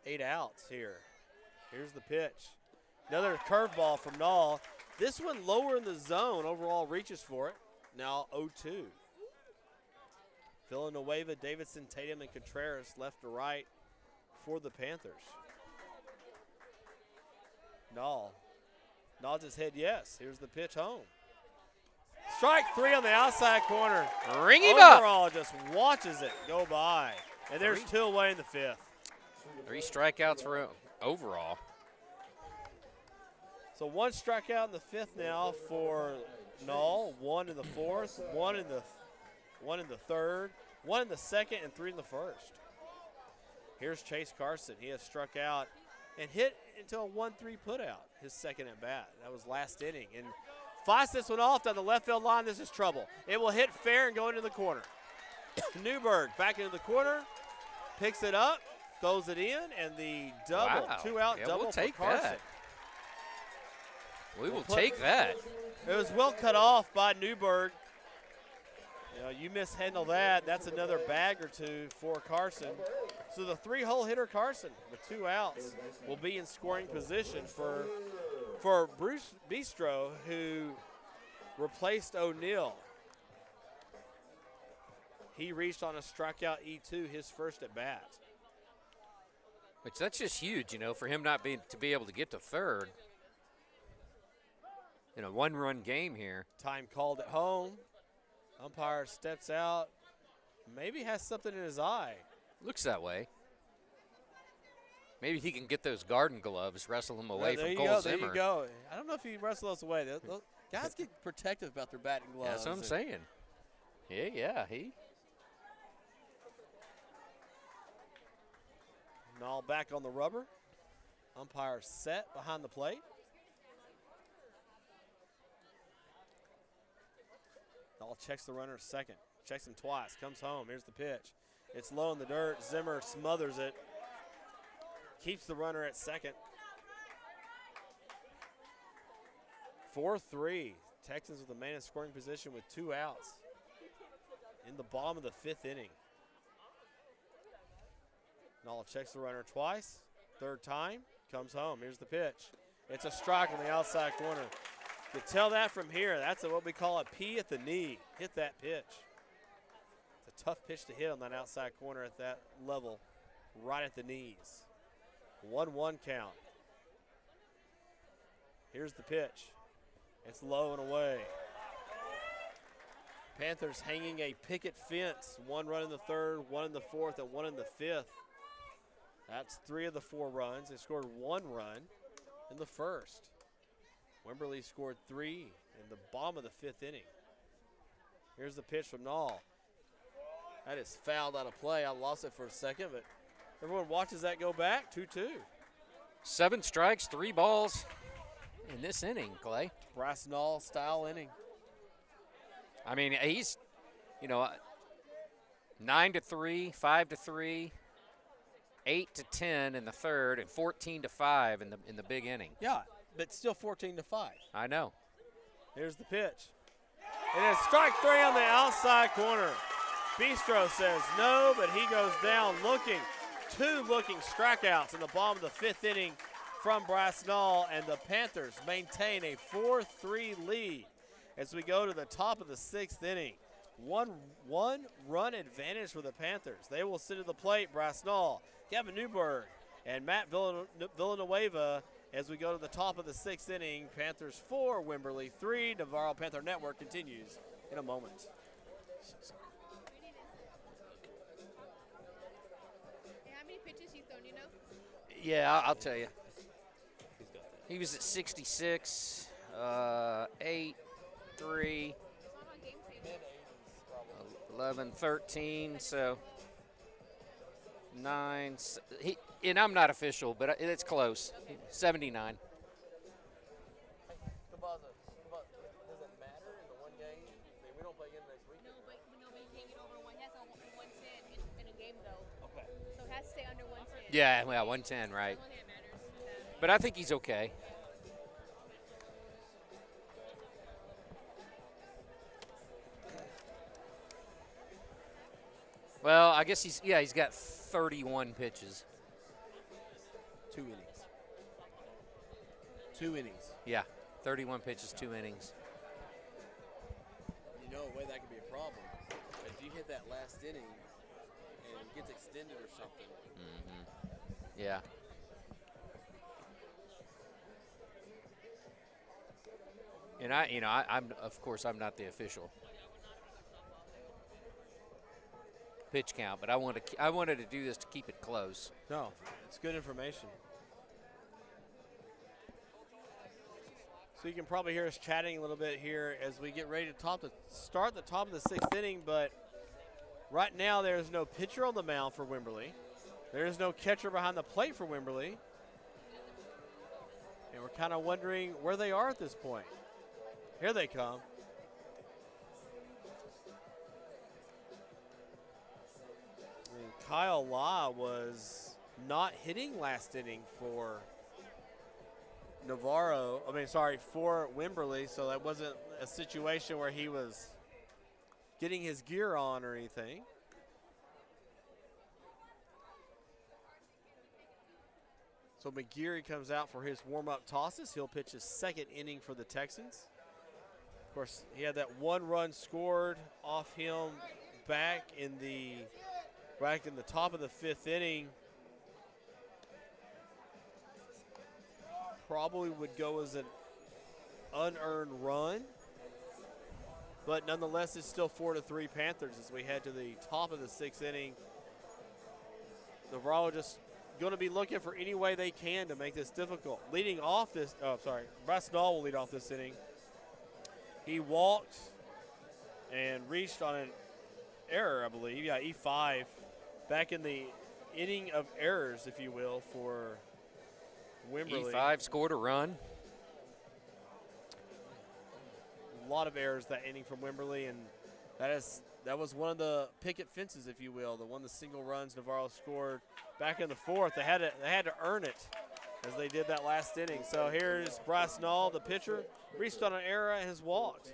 8 outs here. Here's the pitch. Another curveball from Nall. This one lower in the zone. Overall reaches for it. Now 0-2. Villanueva, Davidson, Tatum, and Contreras left to right for the Panthers. Nall nods his head yes. Here's the pitch home. Strike 3 on the outside corner. Ring him up. Overall just watches it go by. And there's 2 away in the 5th. 3 strikeouts for overall. So 1 strikeout in the 5th now for Nall, 1 in the 4th, 1 in the 3rd, 1 in the 2nd, and 3 in the 1st. Here's Chase Carson. He has struck out and hit into a 1-3 putout, his second at bat. That was last inning. And fights this one off down the left field line. This is trouble. It will hit fair and go into the corner. Newberg back into the corner, picks it up, throws it in, and the double, Wow. 2-out Yeah, double we'll for take Carson. that. We will take that. It was well cut off by Newberg. You know, you mishandle that. That's another bag or 2 for Carson. So the 3-hole hitter Carson with 2 outs will be in scoring position for Bruce Bistro, who replaced O'Neal. He reached on a strikeout E2, his first at bat. Which that's just huge, you know, for him not to be able to get to third in a 1-run game here. Time called at home. Umpire steps out. Maybe has something in his eye. Looks that way. Maybe he can get those garden gloves, wrestle him away There from you Cole go, Zimmer. there you go. I don't know if he wrestles us away. Those guys get protective about their batting gloves. That's what I'm saying. Yeah, he. Nall back on the rubber. Umpire set behind the plate. Nall checks the runner second. Checks him twice. Comes home. Here's the pitch. It's low in the dirt. Zimmer smothers it. Keeps the runner at second. 4-3. Texans with a man in scoring position with 2 outs in the bottom of the 5th inning. Nall checks the runner twice. 3rd time, comes home. Here's the pitch. It's a strike on the outside corner. You tell that from here. That's what we call a P at the knee. Hit that pitch. It's a tough pitch to hit on that outside corner at that level, right at the knees. 1-1 count. Here's the pitch. It's low and away. Panthers hanging a picket fence. 1 run in the 3rd, 1 in the 4th, and 1 in the 5th. That's 3 of the 4 runs. They scored 1 run in the 1st. Wimberley scored 3 in the bottom of the 5th inning. Here's the pitch from Nall. That is fouled out of play. I lost it for a second, but everyone watches that go back. 2-2. 7 strikes, 3 balls in this inning, Clay. Bryce Nall style inning. I mean, he's, 9-3, 5-3, 8-10 in the 3rd, and 14-5 in the big inning. Yeah, but still 14-5. I know. Here's the pitch. And it's strike 3 on the outside corner. Bistro says no, but he goes down looking. 2 looking strikeouts in the bottom of the 5th inning from Bryce Nall, and the Panthers maintain a 4-3 lead as we go to the top of the 6th inning. One run advantage for the Panthers. They will sit at the plate, Bryce Nall, Kevin Newberg, and Matt Villanueva as we go to the top of the 6th inning. Panthers 4, Wimberley 3. Navarro Panther Network continues in a moment. How many pitches he's thrown, you know? Yeah, I'll tell you. He was at 66, 8, 3, 11, 13, so 9. And I'm not official, but it's close. 79. Does it matter in the one game? We don't play again next week. No, but he can't get over one. He has to 110 in a game, though. Okay. So it has to stay under 110. Yeah, 110, right. That's the only thing that matters. But I think he's okay. Well, I guess he's got 31 pitches. 2 innings. 2 innings. Yeah, 31 pitches, 2 innings. You know, a way that could be a problem. If you hit that last inning and it gets extended or something. Yeah. And I'm of course I'm not the official pitch count, but I wanted to do this to keep it close. No, it's good information. So you can probably hear us chatting a little bit here as we get ready to start the top of the 6th inning, but right now there's no pitcher on the mound for Wimberley. There is no catcher behind the plate for Wimberley. And we're kind of wondering where they are at this point. Here they come. And Kyle Law was not hitting last inning for Navarro. For Wimberley, so that wasn't a situation where he was getting his gear on or anything. So McGeary comes out for his warm-up tosses. He'll pitch his 2nd inning for the Texans. Of course, he had that 1 run scored off him back in the top of the 5th inning. Probably would go as an unearned run. But nonetheless, it's still 4-3 Panthers as we head to the top of the 6th inning. Navarro just going to be looking for any way they can to make this difficult. Bryce Dahl will lead off this inning. He walked and reached on an error, I believe. Yeah, E5. Back in the inning of errors, if you will, for Wimberley. E5 scored a run. A lot of errors that inning from Wimberley, and that was one of the picket fences, if you will, the single runs Navarro scored back in the 4th. They had to earn it as they did that last inning. So here's Bryce Dahl, the pitcher, reached on an error and has walked.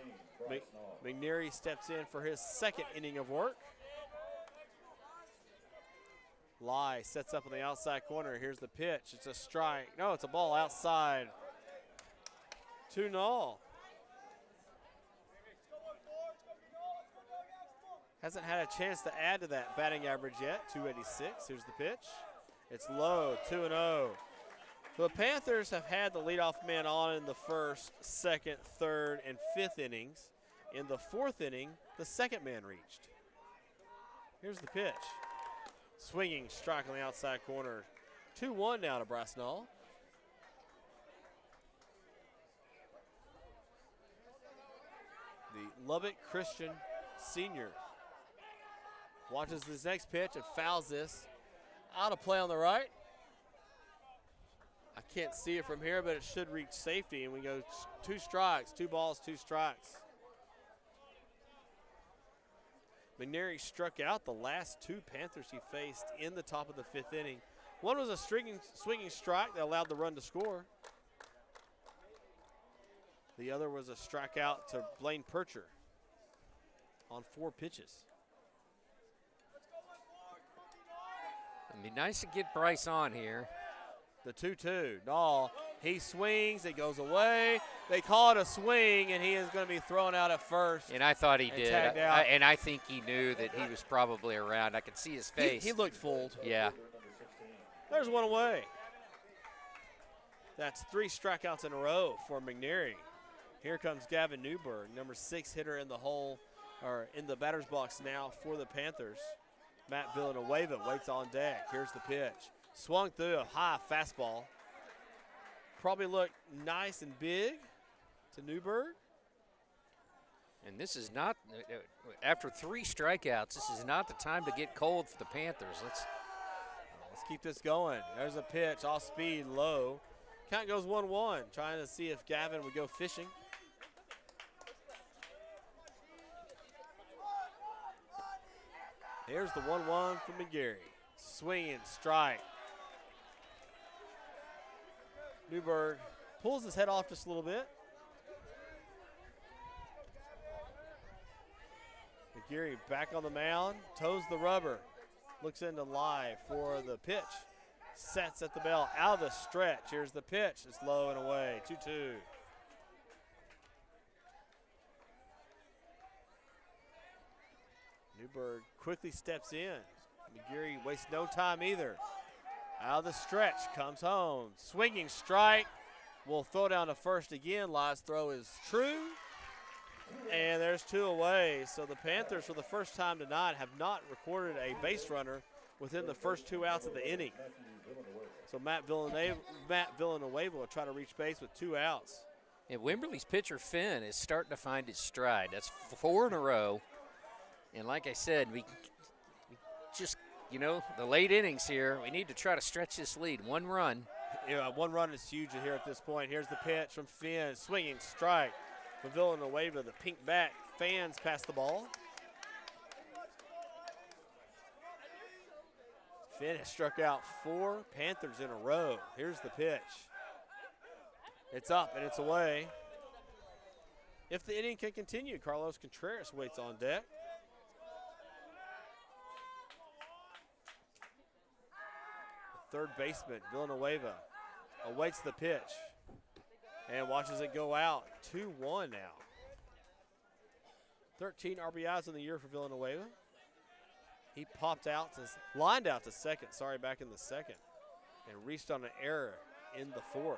McNeary steps in for his 2nd inning of work. Lai sets up on the outside corner. Here's the pitch. It's a strike. No, it's a ball outside. 2-0. Hasn't had a chance to add to that batting average yet. 286. Here's the pitch. It's low. 2-0. The Panthers have had the leadoff man on in the 1st, 2nd, 3rd, and 5th innings. In the 4th inning, the 2nd man reached. Here's the pitch. Swinging strike on the outside corner. 2-1 now to Bryce Dahl. The Lubbock Christian senior watches this next pitch and fouls this. Out of play on the right. I can't see it from here, but it should reach safety, and we go 2 strikes, 2 balls, 2 strikes. McNary struck out the last 2 Panthers he faced in the top of the 5th inning. One was a swinging strike that allowed the run to score. The other was a strikeout to Blaine Percher on 4 pitches. It'd be nice to get Bryce on here. The 2-2. Dahl, he swings, it goes away. They call it a swing, and he is going to be thrown out at first. And I thought he did. Tagged out. And I think he knew that he was probably around. I could see his face. He looked fooled. Yeah. There's one away. That's 3 strikeouts in a row for McNary. Here comes Gavin Newberg, number 6 hitter in the hole, or in the batter's box now for the Panthers. Matt Villanueva waits on deck. Here's the pitch. Swung through a high fastball. Probably looked nice and big to Newberg. And this is not, after 3 strikeouts, this is not the time to get cold for the Panthers. Let's keep this going. There's a pitch, off speed, low. Count goes 1-1, trying to see if Gavin would go fishing. Here's the 1-1 from McGarry. Swinging strike. Newberg pulls his head off just a little bit. McGarry back on the mound, toes the rubber. Looks into live for the pitch. Sets at the bell, out of the stretch. Here's the pitch. It's low and away. 2-2. Newberg quickly steps in. McGeary wastes no time either. Out of the stretch, comes home. Swinging strike. Will throw down to first again. Last throw is true. And there's 2 away. So the Panthers, for the first time tonight, have not recorded a base runner within the first 2 outs of the inning. So Matt Villanueva will try to reach base with 2 outs. And Wimberley's pitcher, Finn, is starting to find his stride. That's 4 in a row. And like I said, we just, you know, the late innings here, we need to try to stretch this lead. 1 run. Yeah, 1 run is huge here at this point. Here's the pitch from Finn. Swinging strike from Villanueva. The pink bat fans past the ball. Finn has struck out 4 Panthers in a row. Here's the pitch. It's up and it's away. If the inning can continue, Carlos Contreras waits on deck. The third baseman, Villanueva, awaits the pitch and watches it go out. 2-1 now. 13 RBIs in the year for Villanueva. He lined out to second, back in the second, and reached on an error in the 4th.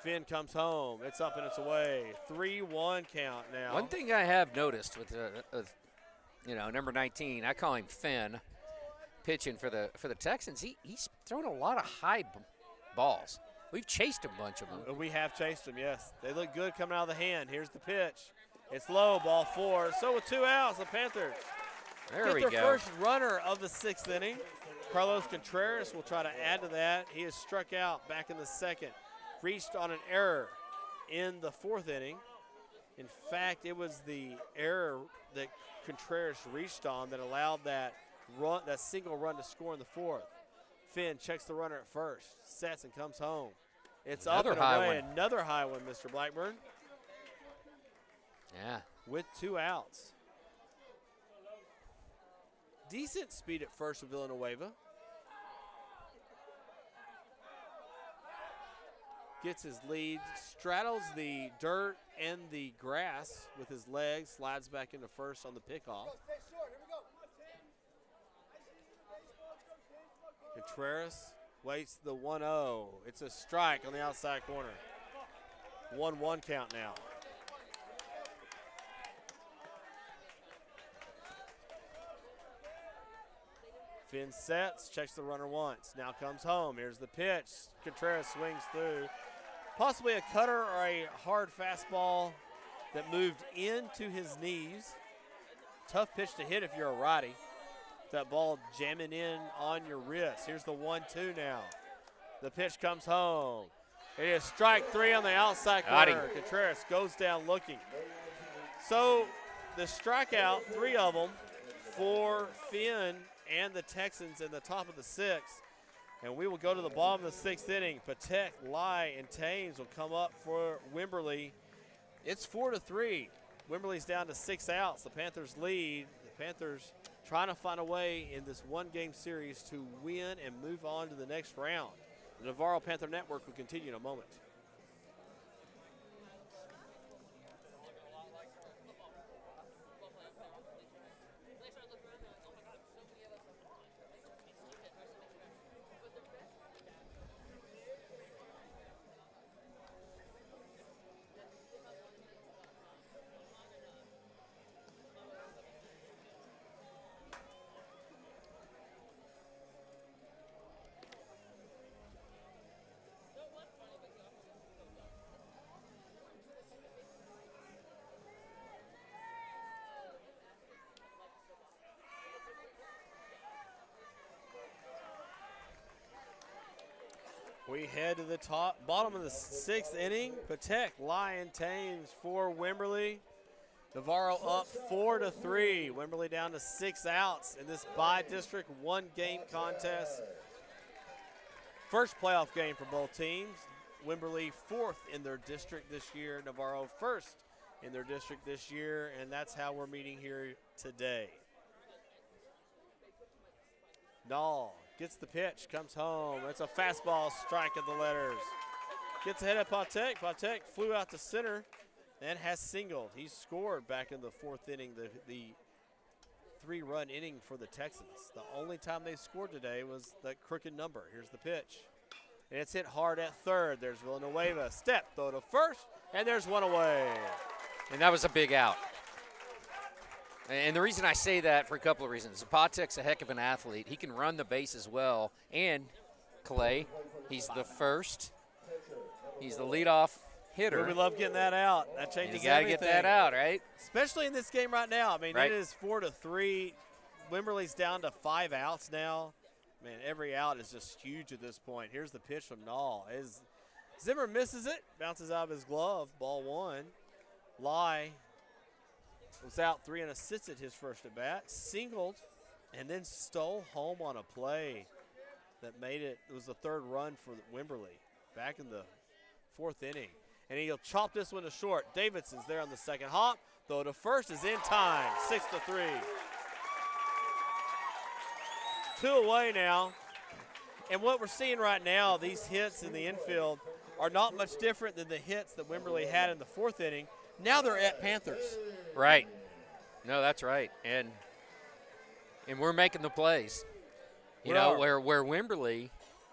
Finn comes home. It's up and it's away. 3-1 count now. One thing I have noticed with, number 19, I call him Finn, pitching for the Texans. He's thrown a lot of high balls. We've chased a bunch of them. We have chased them, yes. They look good coming out of the hand. Here's the pitch. It's low, ball 4. So with 2 outs, the Panthers get their first runner of the 6th inning. Carlos Contreras will try to add to that. He has struck out back in the 2nd. Reached on an error in the 4th inning. In fact, it was the error that Contreras reached on that allowed that single run to score in the 4th. Finn checks the runner at first, sets and comes home. It's Another up and high away. one. Another high one, Mr. Blackburn. Yeah. With 2 outs. Decent speed at first with Villanueva. Gets his lead, straddles the dirt and the grass with his legs, slides back into first on the pickoff. Contreras waits the 1-0. It's a strike on the outside corner. 1-1 count now. Finn sets, checks the runner once. Now comes home. Here's the pitch. Contreras swings through. Possibly a cutter or a hard fastball that moved into his knees. Tough pitch to hit if you're a righty. That ball jamming in on your wrist. Here's the 1-2 now. The pitch comes home. It is strike 3 on the outside corner. Contreras goes down looking. So the strikeout, 3 of them for Finn and the Texans in the top of the 6th. And we will go to the bottom of the 6th inning. Patek, Lai, and Thames will come up for Wimberley. It's 4-3. Wimberley's down to 6 outs. The Panthers lead. The Panthers trying to find a way in this 1-game series to win and move on to the next round. The Navarro Panther Network will continue in a moment. We head to the bottom of the 6th inning. Patek, Lyon, Thames for Wimberley. Navarro up 4-3. Wimberley down to 6 outs in this bi-district 1-game contest. First playoff game for both teams. Wimberley 4th in their district this year. Navarro 1st in their district this year, and that's how we're meeting here today. Nall gets the pitch, comes home. It's a fastball, strike at the letters. Gets ahead of Patek. Patek flew out to center and has singled. He scored back in the fourth inning, the 3-run inning for the Texans. The only time they scored today was that crooked number. Here's the pitch. And it's hit hard at third. There's Villanueva. Step, throw to first, and there's one away. And that was a big out. And the reason I say that for a couple of reasons. Patek's a heck of an athlete. He can run the bases well. And Clay, he's the first. He's the leadoff hitter. We love getting that out. That changes You got to everything. get that out, right? Especially in this game right now. I mean, Right. it is 4-3. Wimberley's down to 5 outs now. Man, every out is just huge at this point. Here's the pitch from Nall. Zimmer misses it, bounces out of his glove, ball 1. Lai was out 3 unassisted his first at bat, singled, and then stole home on a play that made it. It was the 3rd run for Wimberley back in the 4th inning. And he'll chop this one to short. Davidson's there on the second hop, though to first is in time, 6-3. 2 away now. And what we're seeing right now, these hits in the infield are not much different than the hits that Wimberley had in the 4th inning. Now they're at Panthers. Right. No, that's right. And we're making the plays. You We know, are. where Wimberley,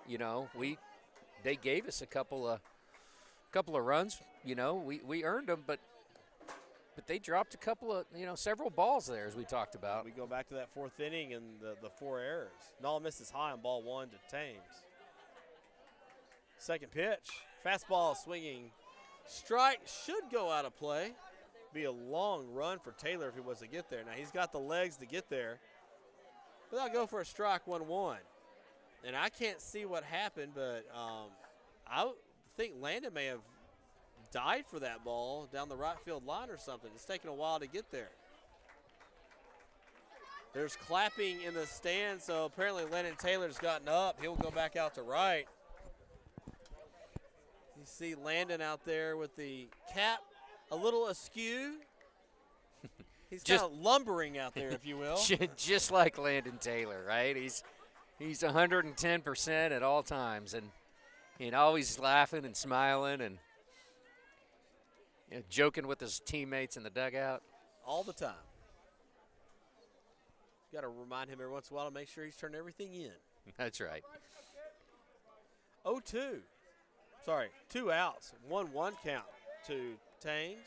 you know, they gave us a couple of runs, you know, we earned them, but they dropped a couple of, you know, several balls there, as we talked about. We go back to that 4th inning and the 4 errors. Nall misses high on ball 1 to Thames. Second pitch, fastball swinging. Strike should go out of play. Be a long run for Taylor if he was to get there. Now he's got the legs to get there. But I'll go for a strike 1-1. And I can't see what happened, but I think Landon may have died for that ball down the right field line or something. It's taken a while to get there. There's clapping in the stand, so apparently Landon Taylor's gotten up. He'll go back out to right. You see Landon out there with the cap a little askew. He's kind of lumbering out there, if you will. Just like Landon Taylor, right? He's 110% at all times, and always laughing and smiling and, you know, joking with his teammates in the dugout. All the time. Got to remind him every once in a while to make sure he's turning everything in. That's right. 0-2. Sorry, 2 outs. 1-1 count to Thames.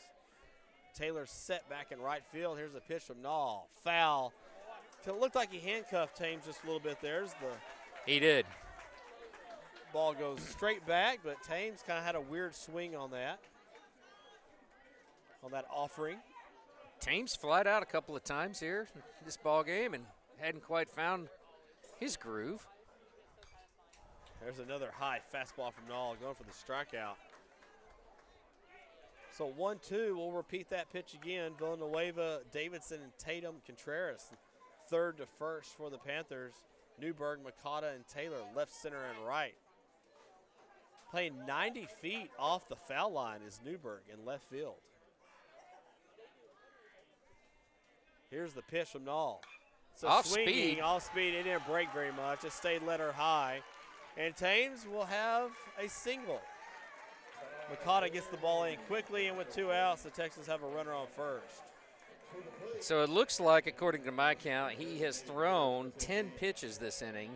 Taylor's set back in right field. Here's a pitch from Nall. Foul. It looked like he handcuffed Thames just a little bit. There's the He did. ball goes straight back, but Thames kind of had a weird swing on that offering. Thames flied out a couple of times here this ball game and hadn't quite found his groove. There's another high fastball from Nall going for the strikeout. So 1-2, we'll repeat that pitch again. Villanueva, Davidson, and Tatum Contreras. 3rd to 1st for the Panthers. Newberg, Makata, and Taylor left, center, and right. Playing 90 feet off the foul line is Newberg in left field. Here's the pitch from Nall. So Off swinging, speed. off speed. It didn't break very much. It stayed letter high. And Thames will have a single. Makata gets the ball in quickly, and with 2 outs, the Texans have a runner on first. So it looks like, according to my count, he has thrown 10 pitches this inning.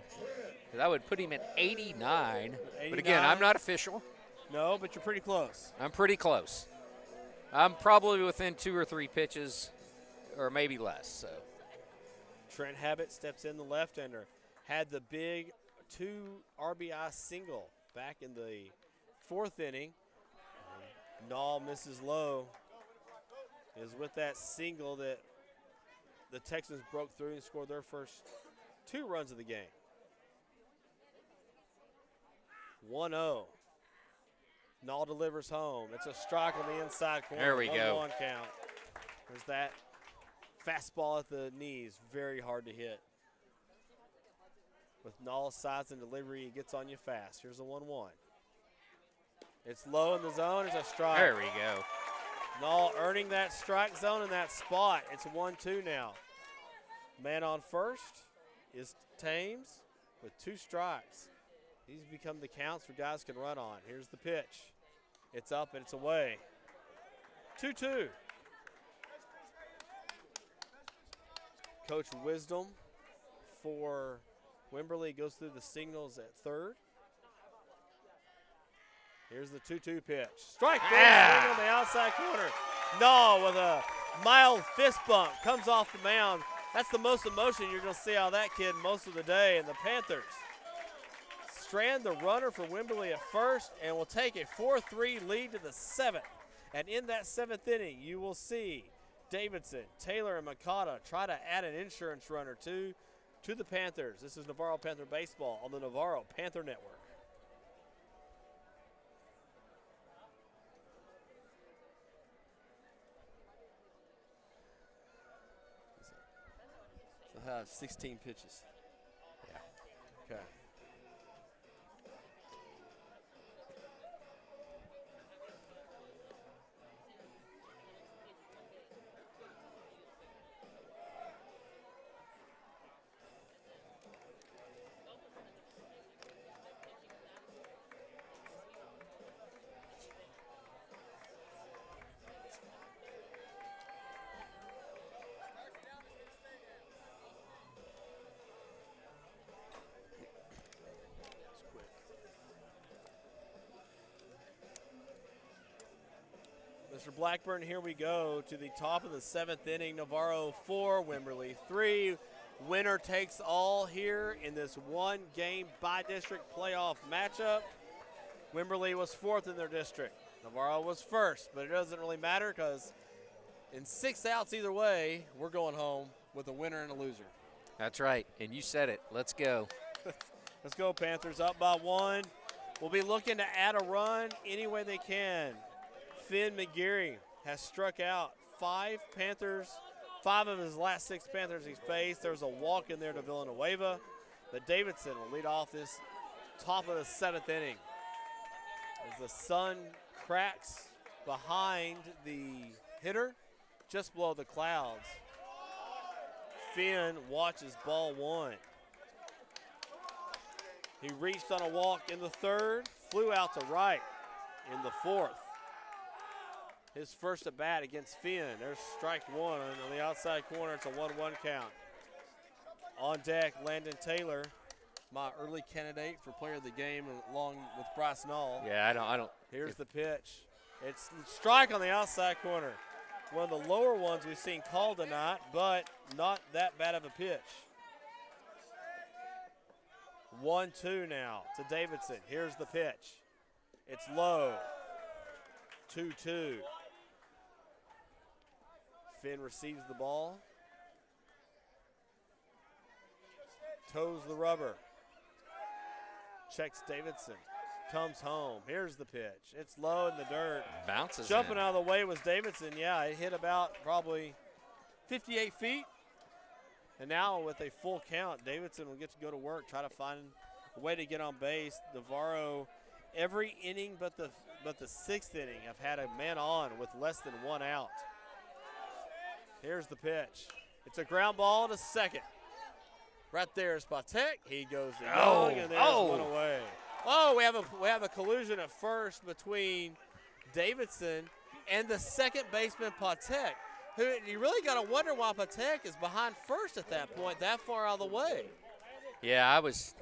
That would put him at 89. But again, 89. I'm not official. No, but you're pretty close. I'm pretty close. I'm probably within 2 or 3 pitches, or maybe less. So Trent Habit steps in, the left-hander. Had the big 2 RBI single back in the 4th inning. Nall misses low. Is with that single that the Texans broke through and scored their first 2 runs of the game. 1-0. Nall delivers home. It's a strike on the inside corner. There we go. 1-1 count. There's that fastball at the knees. Very hard to hit. With Nall's size and delivery, he gets on you fast. Here's a 1-1. It's low in the zone. It's a strike. there we go. Nall earning that strike zone in that spot. It's 1-2 now. Man on first. is Thames with 2 strikes. He's become the counts where guys can run on. Here's the pitch. It's up and it's away. 2-2. Coach Wisdom for Wimberley goes through the signals at third. Here's the 2-2 pitch. Strike three on the outside corner. No, with a mild fist bump, comes off the mound. That's the most emotion you're going to see out of that kid most of the day. And the Panthers strand the runner for Wimberley at first and will take a 4-3 lead to the 7th. And in that 7th inning, you will see Davidson, Taylor, and Makata try to add an insurance run or two to the Panthers. This is Navarro Panther Baseball on the Navarro Panther Network. They'll have 16 pitches. Yeah. Okay. Mr. Blackburn, here we go to the top of the 7th inning. Navarro 4, Wimberley 3. Winner takes all here in this one-game by-district playoff matchup. Wimberley was 4th in their district. Navarro was 1st, but it doesn't really matter because in 6 outs either way, we're going home with a winner and a loser. That's right, and you said it. Let's go. Let's go, Panthers, up by 1. We'll be looking to add a run any way they can. Finn McGeary has struck out 5 Panthers, 5 of his last 6 Panthers he's faced. There's a walk in there to Villanueva. But Davidson will lead off this top of the 7th inning. As the sun cracks behind the hitter, just below the clouds. Finn watches ball 1. He reached on a walk in the 3rd, flew out to right in the 4th. His first at bat against Finn. There's strike 1 on the outside corner. It's a 1-1 count. On deck, Landon Taylor, my early candidate for player of the game, along with Bryce Null. Yeah, I don't. Here's the pitch. It's strike on the outside corner. One of the lower ones we've seen called tonight, but not that bad of a pitch. 1-2 now to Davidson. Here's the pitch. It's low. 2-2. Finn receives the ball. Toes the rubber. Checks Davidson. Comes home. Here's the pitch. It's low in the dirt. Bounces Jumping in. out of the way was Davidson. Yeah, it hit about probably 58 feet. And now with a full count, Davidson will get to go to work, try to find a way to get on base. Navarro, every inning but the 6th inning, have had a man on with less than 1 out. Here's the pitch. It's a ground ball to second. Right there is Patek. He goes to Young, and there's one away. Oh, we have a collision at first between Davidson and the second baseman, Patek, who you really got to wonder why Patek is behind first at that point, that far out of the way. Yeah, I was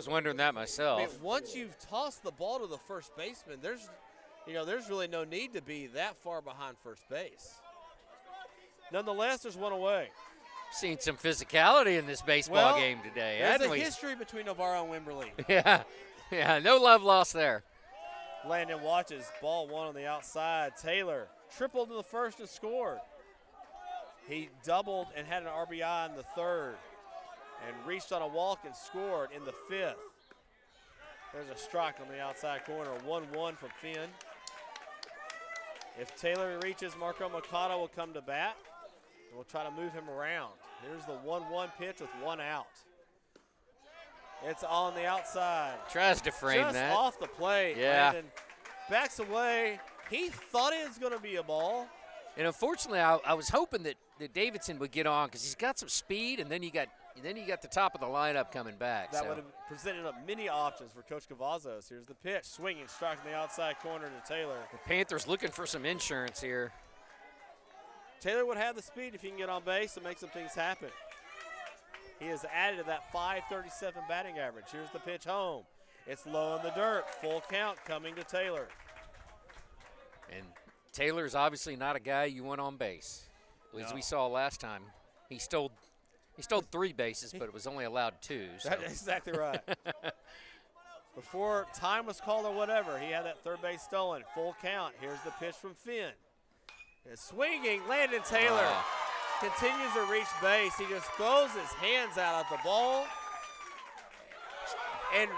wondering that myself. I mean, once you've tossed the ball to the first baseman, there's really no need to be that far behind first base. Nonetheless, there's one away. Seen some physicality in this baseball game today, There's haven't a we? history between Navarro and Wimberley. Yeah, no love lost there. Landon watches ball 1 on the outside. Taylor tripled in the 1st and scored. He doubled and had an RBI in the 3rd and reached on a walk and scored in the 5th. There's a strike on the outside corner, 1-1 from Finn. If Taylor reaches, Marco Makata will come to bat. And we'll try to move him around. Here's the 1-1 pitch with 1 out. It's on the outside. Tries to frame Just that. off the plate. Yeah. Landon backs away. He thought it was going to be a ball. And unfortunately, I was hoping that Davidson would get on because he's got some speed, and then you got then you got the top of the lineup coming back. That so. would have presented up many options for Coach Cavazos. Here's the pitch, swinging, striking the outside corner to Taylor. The Panthers looking for some insurance here. Taylor would have the speed if he can get on base and make some things happen. He has added to that .537 batting average. Here's the pitch home. It's low in the dirt. Full count coming to Taylor. And Taylor's obviously not a guy you want on base. As we saw last time, he stole 3 bases, but it was only allowed 2. So. That's exactly right. Before time was called or whatever, he had that third base stolen. Full count. Here's the pitch from Finn. It's swinging. Landon Taylor continues to reach base. He just throws his hands out at the ball. And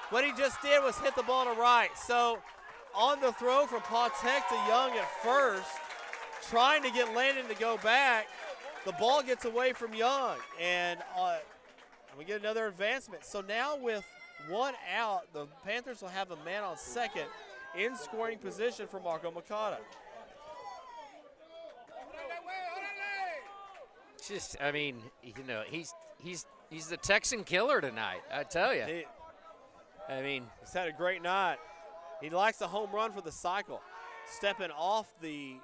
what he just did was hit the ball to right. So on the throw from Pautek to Young at first, trying to get Landon to go back, the ball gets away from Young. And we get another advancement. So now with 1 out, the Panthers will have a man on second in scoring position for Marco Makata. Just, I mean, he's the Texan killer tonight. I tell you. He's had a great night. He likes the home run for the cycle. Stepping off the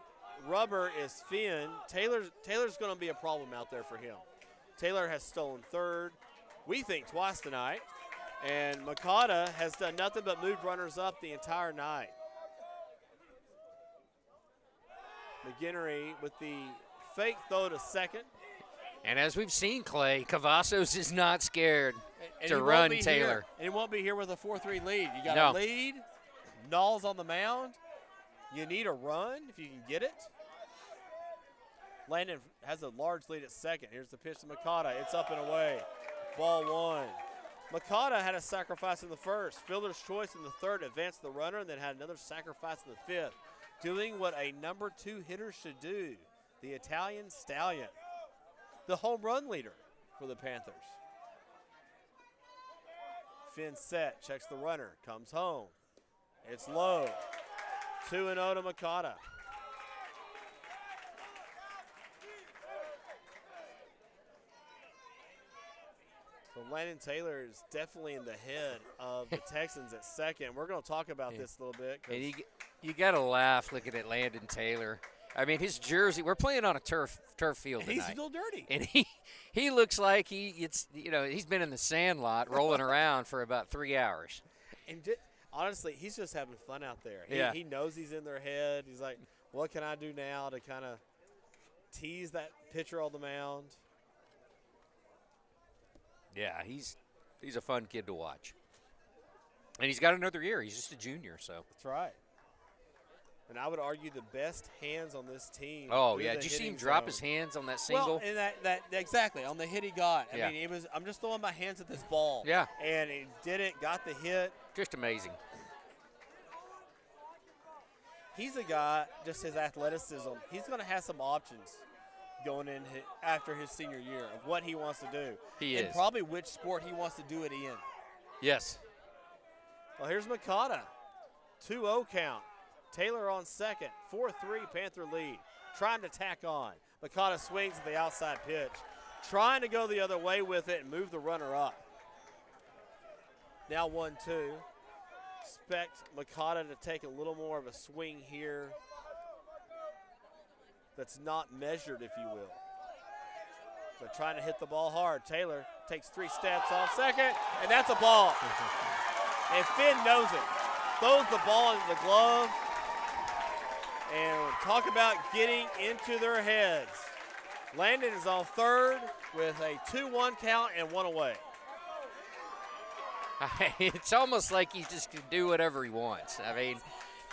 rubber is Finn. Taylor's going to be a problem out there for him. Taylor has stolen third, we think, twice tonight. And Makata has done nothing but moved runners up the entire night. McGinnery with the fake throw to second. And as we've seen, Clay, Cavazos is not scared And to he run won't be Taylor. Here, and he won't be here with a 4-3 lead. You got No. a lead. Null's on the mound. You need a run if you can get it. Landon has a large lead at second. Here's the pitch to Makata. It's up and away. Ball 1. Makata had a sacrifice in the first. Fielder's choice in the third advanced the runner and then had another sacrifice in the fifth. Doing what a number 2 hitter should do. The Italian Stallion. The home run leader for the Panthers. Finn set, checks the runner, comes home. It's low. 2-0 to Makata. So Landon Taylor is definitely in the head of the Texans at second. We're going to talk about this a little bit. And you got to laugh looking at Landon Taylor. I mean, his jersey. We're playing on a turf field tonight. He's still dirty. And he looks like he's been in the sandlot rolling around for about 3 hours. And honestly, he's just having fun out there. He knows he's in their head. He's like, what can I do now to kind of tease that pitcher on the mound? Yeah, he's a fun kid to watch. And he's got another year. He's just a junior, so. That's right. And I would argue the best hands on this team. Oh, yeah. Did you see him drop his hands on that single? Well, and that exactly, on the hit he got. Yeah. I mean, I'm just throwing my hands at this ball. Yeah. And he did it, got the hit. Just amazing. He's a guy, just his athleticism, he's going to have some options going in after his senior year of what he wants to do. He and is. probably which sport he wants to do it in. Yes. Well, here's Makata. 2-0 count. Taylor on second. 4-3 Panther lead. Trying to tack on. Makata swings at the outside pitch. Trying to go the other way with it and move the runner up. Now 1-2. Expect Makata to take a little more of a swing here. That's not measured, if you will. But trying to hit the ball hard. Taylor takes 3 steps off second, and that's a ball. And Finn knows it. Throws the ball into the glove. And talk about getting into their heads. Landon is on third with a 2-1 count and 1 away. It's almost like he just can do whatever he wants. I mean,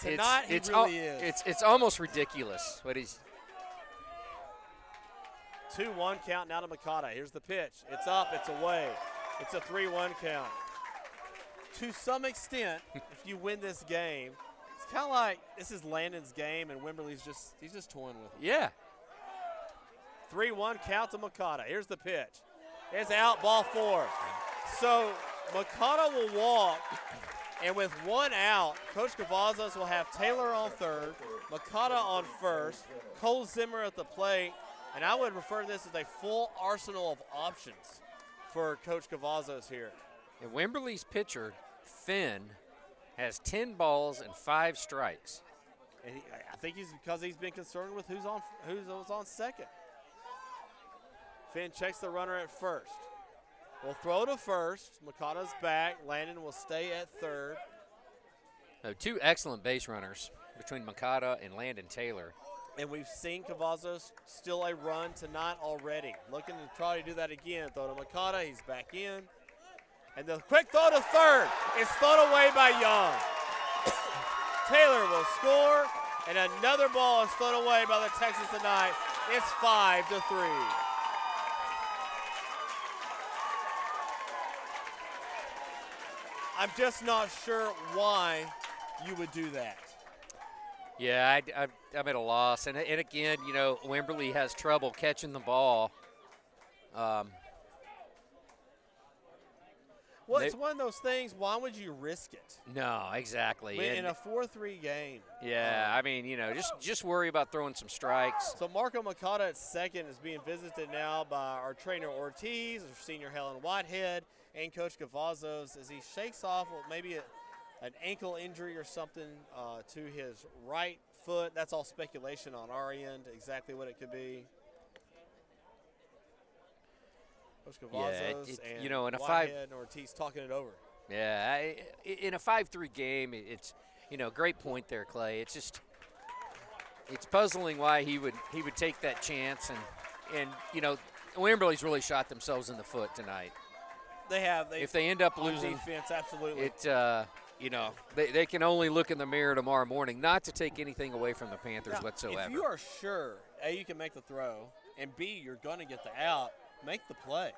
Tonight he really is. It's almost ridiculous what he's. 2-1 count now to Makata. Here's the pitch. It's up, it's away. It's a 3-1 count. To some extent, if you win this game, it's kind of like this is Landon's game and Wimberley's just toying with him. Yeah. 3-1 count to Makata. Here's the pitch. It's out, ball 4. So Makata will walk, and with 1 out, Coach Cavazos will have Taylor on third, Makata on first, Cole Zimmer at the plate, and I would refer to this as a full arsenal of options for Coach Cavazos here. And Wimberley's pitcher, Finn, has 10 balls and 5 strikes. And I think because he's been concerned with who's on second. Finn checks the runner at first. We'll throw to first. Makata's back. Landon will stay at third. So 2 excellent base runners between Makata and Landon Taylor. And we've seen Cavazos steal a run tonight already. Looking to try to do that again. Throw to Makata. He's back in. And the quick throw to third is thrown away by Young. Taylor will score, and another ball is thrown away by the Texans tonight. It's 5-3. I'm just not sure why you would do that. Yeah, I'm at a loss. And again, you know, Wimberley has trouble catching the ball. Well, it's one of those things, why would you risk it? No, exactly. In a 4-3 game. Yeah, I mean, you know, just worry about throwing some strikes. So Marco Makata at second is being visited now by our trainer Ortiz, our senior Helen Whitehead, and Coach Cavazos as he shakes off maybe an ankle injury or something to his right foot. That's all speculation on our end, exactly what it could be. Coach Cavazos and you know, in a Whitehead and Ortiz talking it over. Yeah, in a 5-3 game, it's, you know, great point there, Clay. It's just, it's puzzling why he would take that chance, and you know, Wimberley's really shot themselves in the foot tonight. They have. If they end up losing, defense, absolutely. It, you know, they can only look in the mirror tomorrow morning, not to take anything away from the Panthers now, whatsoever. If you are sure, A, you can make the throw, and B, you're going to get the out, make the play.